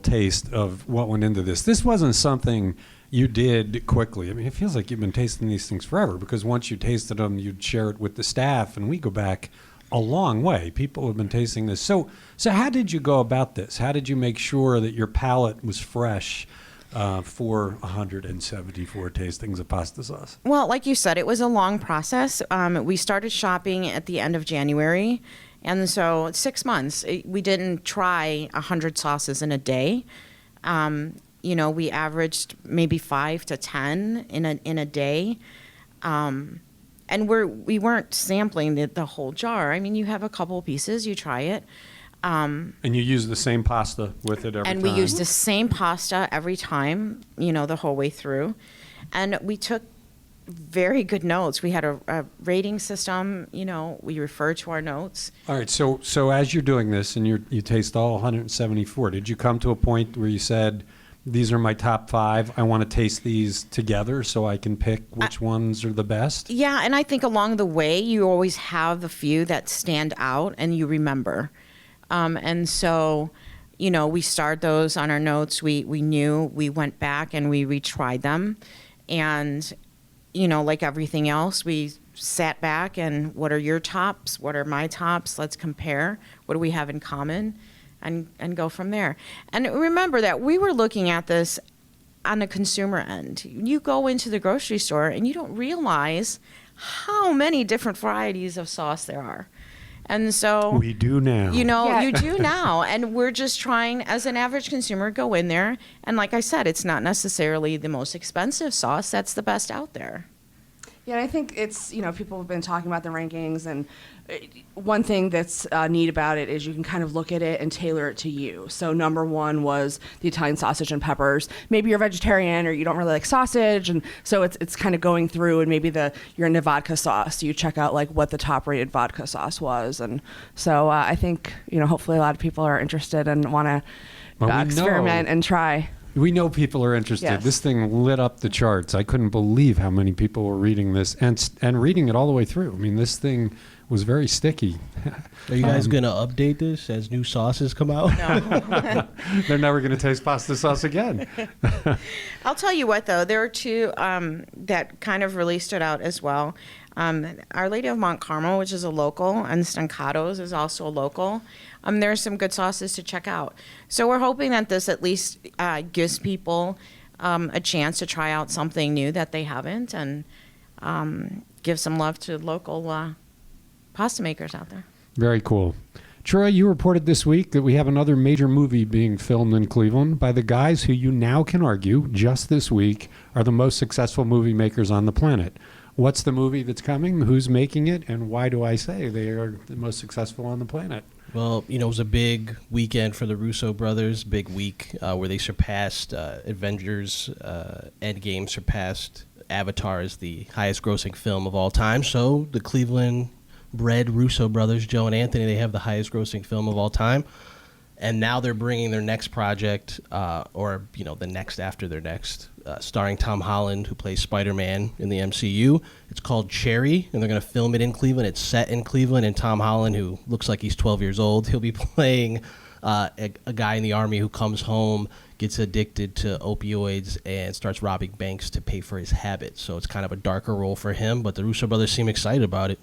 [SPEAKER 1] taste of what went into this. This wasn't something you did quickly. I mean, it feels like you've been tasting these things forever, because once you tasted them, you'd share it with the staff, and we go back a long way. People have been tasting this. So how did you go about this? How did you make sure that your palate was fresh for 174 tastings of pasta sauce?
[SPEAKER 12] well, like you said, it was a long process. We started shopping at the end of January. And so 6 months, we didn't try 100 sauces in a day. We averaged maybe 5 to 10 in a day. And we weren't sampling the whole jar. I mean, you have a couple pieces, you try it.
[SPEAKER 1] And you use the same pasta with it every time?
[SPEAKER 12] And we used the same pasta every time, the whole way through. And we took very good notes. We had a rating system, we refer to our notes.
[SPEAKER 1] All right, so as you're doing this and you taste all 174, did you come to a point where you said, these are my top 5, I want to taste these together so I can pick which ones are the best?
[SPEAKER 12] Yeah, and I think along the way, you always have the few that stand out and you remember. And so, we starred those on our notes. We knew, we went back and we retried them. And, like everything else, we sat back and what are your tops? What are my tops? Let's compare. What do we have in common? And go from there. And remember that we were looking at this on the consumer end. You go into the grocery store and you don't realize how many different varieties of sauce there are. And so
[SPEAKER 1] we do now.
[SPEAKER 12] You do now. And we're just trying, as an average consumer, go in there. And like I said, it's not necessarily the most expensive sauce. That's the best out there.
[SPEAKER 13] Yeah, and I think it's, people have been talking about the rankings, and one thing that's neat about it is you can kind of look at it and tailor it to you. So number 1 was the Italian sausage and peppers. Maybe you're vegetarian or you don't really like sausage, and so it's kind of going through, and maybe you're into vodka sauce. You check out like what the top rated vodka sauce was, and so I think hopefully a lot of people are interested and want to experiment and try.
[SPEAKER 1] We know people are interested.
[SPEAKER 13] Yes.
[SPEAKER 1] This thing lit up the charts. I couldn't believe how many people were reading this and reading it all the way through. I mean, this thing was very sticky.
[SPEAKER 14] Are you guys going to update this as new sauces come out?
[SPEAKER 12] No.
[SPEAKER 1] They're never going to taste pasta sauce again.
[SPEAKER 12] I'll tell you what, though. There are 2 that kind of really stood out as well. Our Lady of Mount Carmel, which is a local, and Stancatos is also a local. There are some good sauces to check out. So we're hoping that this at least gives people a chance to try out something new that they haven't, and give some love to local pasta makers out there.
[SPEAKER 1] Very cool. Troy, you reported this week that we have another major movie being filmed in Cleveland by the guys who you now can argue, just this week, are the most successful movie makers on the planet. What's the movie that's coming? Who's making it? And why do I say they are the most successful on the planet?
[SPEAKER 14] Well, it was a big weekend for the Russo-brothers, big week where they surpassed Avengers-end-game, surpassed Avatar as the highest grossing film of all time. So the Cleveland-bred Russo-brothers, Joe and Anthony, they have the highest grossing film of all time. And now they're bringing their next project, the next after their next, starring Tom Holland, who plays Spider-Man in the MCU. It's called Cherry, and they're going to film it in Cleveland. It's set in Cleveland, and Tom Holland, who looks like he's 12 years old, he'll be playing a guy in the Army who comes home, gets addicted to opioids, and starts robbing banks to pay for his habits. So it's kind of a darker role for him, but the Russo brothers seem excited about it.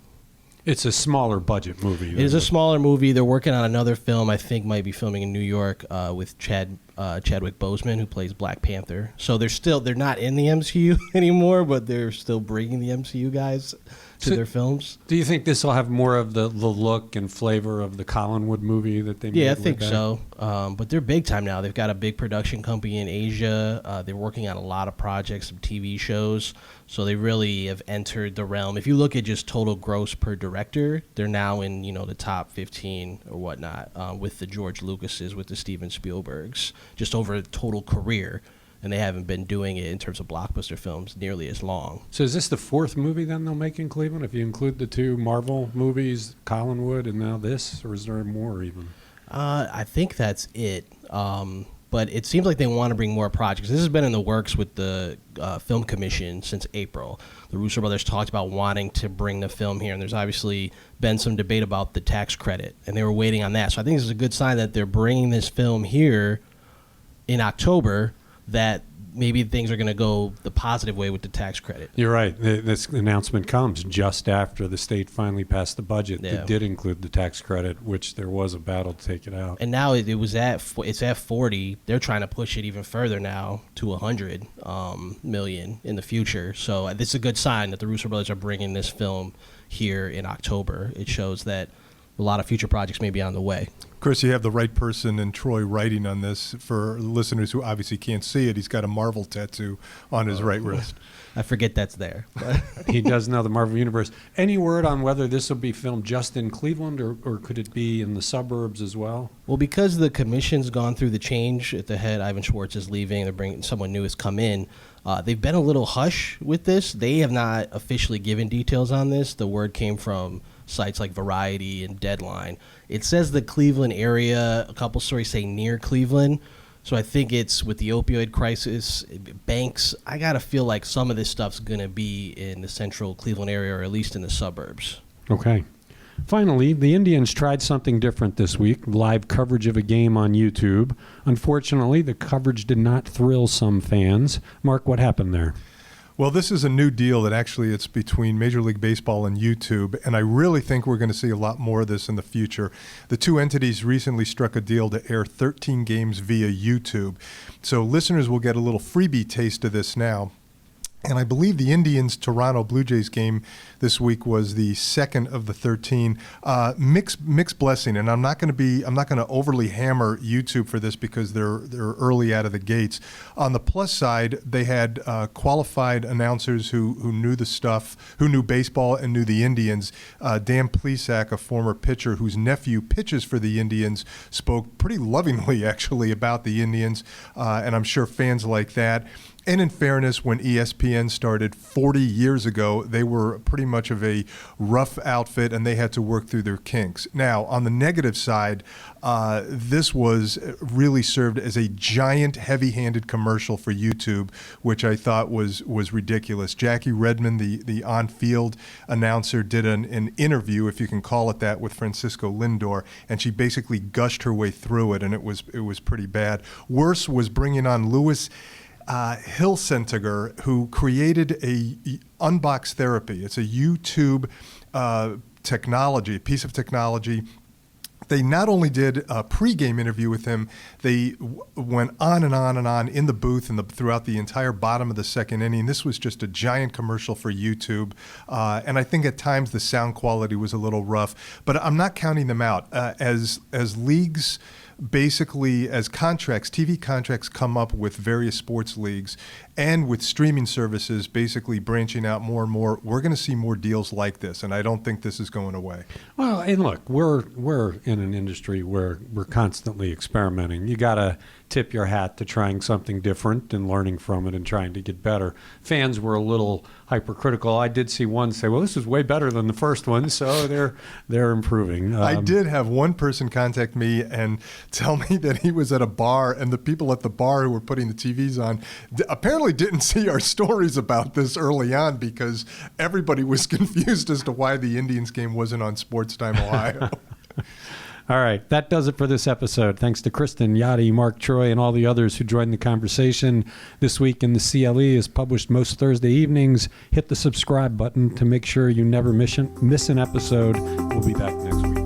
[SPEAKER 1] It's a smaller budget movie.
[SPEAKER 14] It is a smaller movie. They're working on another film. I think might be filming in New York with Chadwick Boseman, who plays Black Panther. So they're not in the MCU anymore, but they're still bringing the MCU guys to their films.
[SPEAKER 1] Do you think this will have more of the look and flavor of the Collinwood movie that they made?
[SPEAKER 14] Yeah, I think so. But they're big time now. They've got a big production company in Asia. They're working on a lot of projects, some TV shows. So they really have entered the realm. If you look at just total gross per director, they're now in the top 15 or whatnot with the George Lucases, with the Steven Spielbergs, just over a total career. And they haven't been doing it in terms of blockbuster films nearly as long.
[SPEAKER 1] So is this the fourth movie then they'll make in Cleveland, if you include the two Marvel movies, Collinwood, and now this? Or is there more even?
[SPEAKER 14] I think that's it. But it seems like they want to bring more projects. This has been in the works with the Film Commission since April. The Russo brothers talked about wanting to bring the film here, and there's obviously been some debate about the tax credit, and they were waiting on that. So I think this is a good sign that they're bringing this film here in October, that maybe things are going to go the positive way with the tax credit.
[SPEAKER 1] You're right. This announcement comes just after the state finally passed the budget that did include the tax credit, which there was a battle to take it out.
[SPEAKER 14] And now it's at 40. They're trying to push it even further now to 100 million in the future. So this is a good sign that the Russo brothers are bringing this film here in October. It shows that a lot of future projects may be on the way.
[SPEAKER 15] Chris, you have the right person in Troy writing on this. For listeners who obviously can't see it, he's got a Marvel tattoo on his right wrist.
[SPEAKER 14] I forget that's there.
[SPEAKER 1] He does know the Marvel Universe. Any word on whether this will be filmed just in Cleveland or could it be in the suburbs as well?
[SPEAKER 14] Well, because the commission's gone through the change at the head, Ivan Schwartz is leaving, they're bringing someone new has come in. They've been a little hush with this. They have not officially given details on this. The word came from sites like Variety and Deadline. It says the Cleveland area, a couple stories say near Cleveland. So I think it's with the opioid crisis, banks, I got to feel like some of this stuff's going to be in the central Cleveland area or at least in the suburbs.
[SPEAKER 1] Okay. Finally, the Indians tried something different this week, live coverage of a game on YouTube. Unfortunately, the coverage did not thrill some fans. Mark, what happened there?
[SPEAKER 15] Well, this is a new deal that actually it's between Major League Baseball and YouTube, and I really think we're going to see a lot more of this in the future. The two entities recently struck a deal to air 13 games via YouTube. So listeners will get a little freebie taste of this now. And I believe the Indians-Toronto Blue Jays game this week was the second of the 13. Mixed blessing, and I'm not going to overly hammer YouTube for this because they're early out of the gates. On the plus side, they had qualified announcers who knew the stuff, who knew baseball and knew the Indians. Dan Plesac, a former pitcher whose nephew pitches for the Indians, spoke pretty lovingly actually about the Indians, and I'm sure fans like that. And in fairness, when ESPN started 40 years ago, they were pretty much of a rough outfit, and they had to work through their kinks. Now, on the negative side, this was really served as a giant, heavy-handed commercial for YouTube, which I thought was ridiculous. Jackie Redmond, the on-field announcer, did an interview, if you can call it that, with Francisco Lindor, and she basically gushed her way through it, and it was pretty bad. Worse was bringing on Louis Hilsenteger, who created a Unbox Therapy. It's a YouTube technology, a piece of technology. They not only did a pregame interview with him, they went on and on and on in the booth and throughout the entire bottom of the second inning. This was just a giant commercial for YouTube, and I think at times the sound quality was a little rough. But I'm not counting them out. As leagues, basically, as contracts, TV contracts come up with various sports leagues and with streaming services basically branching out more and more, we're going to see more deals like this, and I don't think this is going away.
[SPEAKER 1] Well, and look, we're in an industry where we're constantly experimenting. You got to tip your hat to trying something different and learning from it and trying to get better. Fans were a little hypercritical. I did see one say, well, this is way better than the first one, so they're improving.
[SPEAKER 15] I did have one person contact me and tell me that he was at a bar, and the people at the bar who were putting the TVs on apparently didn't see our stories about this early on because everybody was confused as to why the Indians game wasn't on Sports Time Ohio.
[SPEAKER 1] All right, that does it for this episode. Thanks to Kristen, Yadi, Mark, Troy, and all the others who joined the conversation. This Week in the CLE is published most Thursday evenings. Hit the subscribe button to make sure you never miss an episode. We'll be back next week.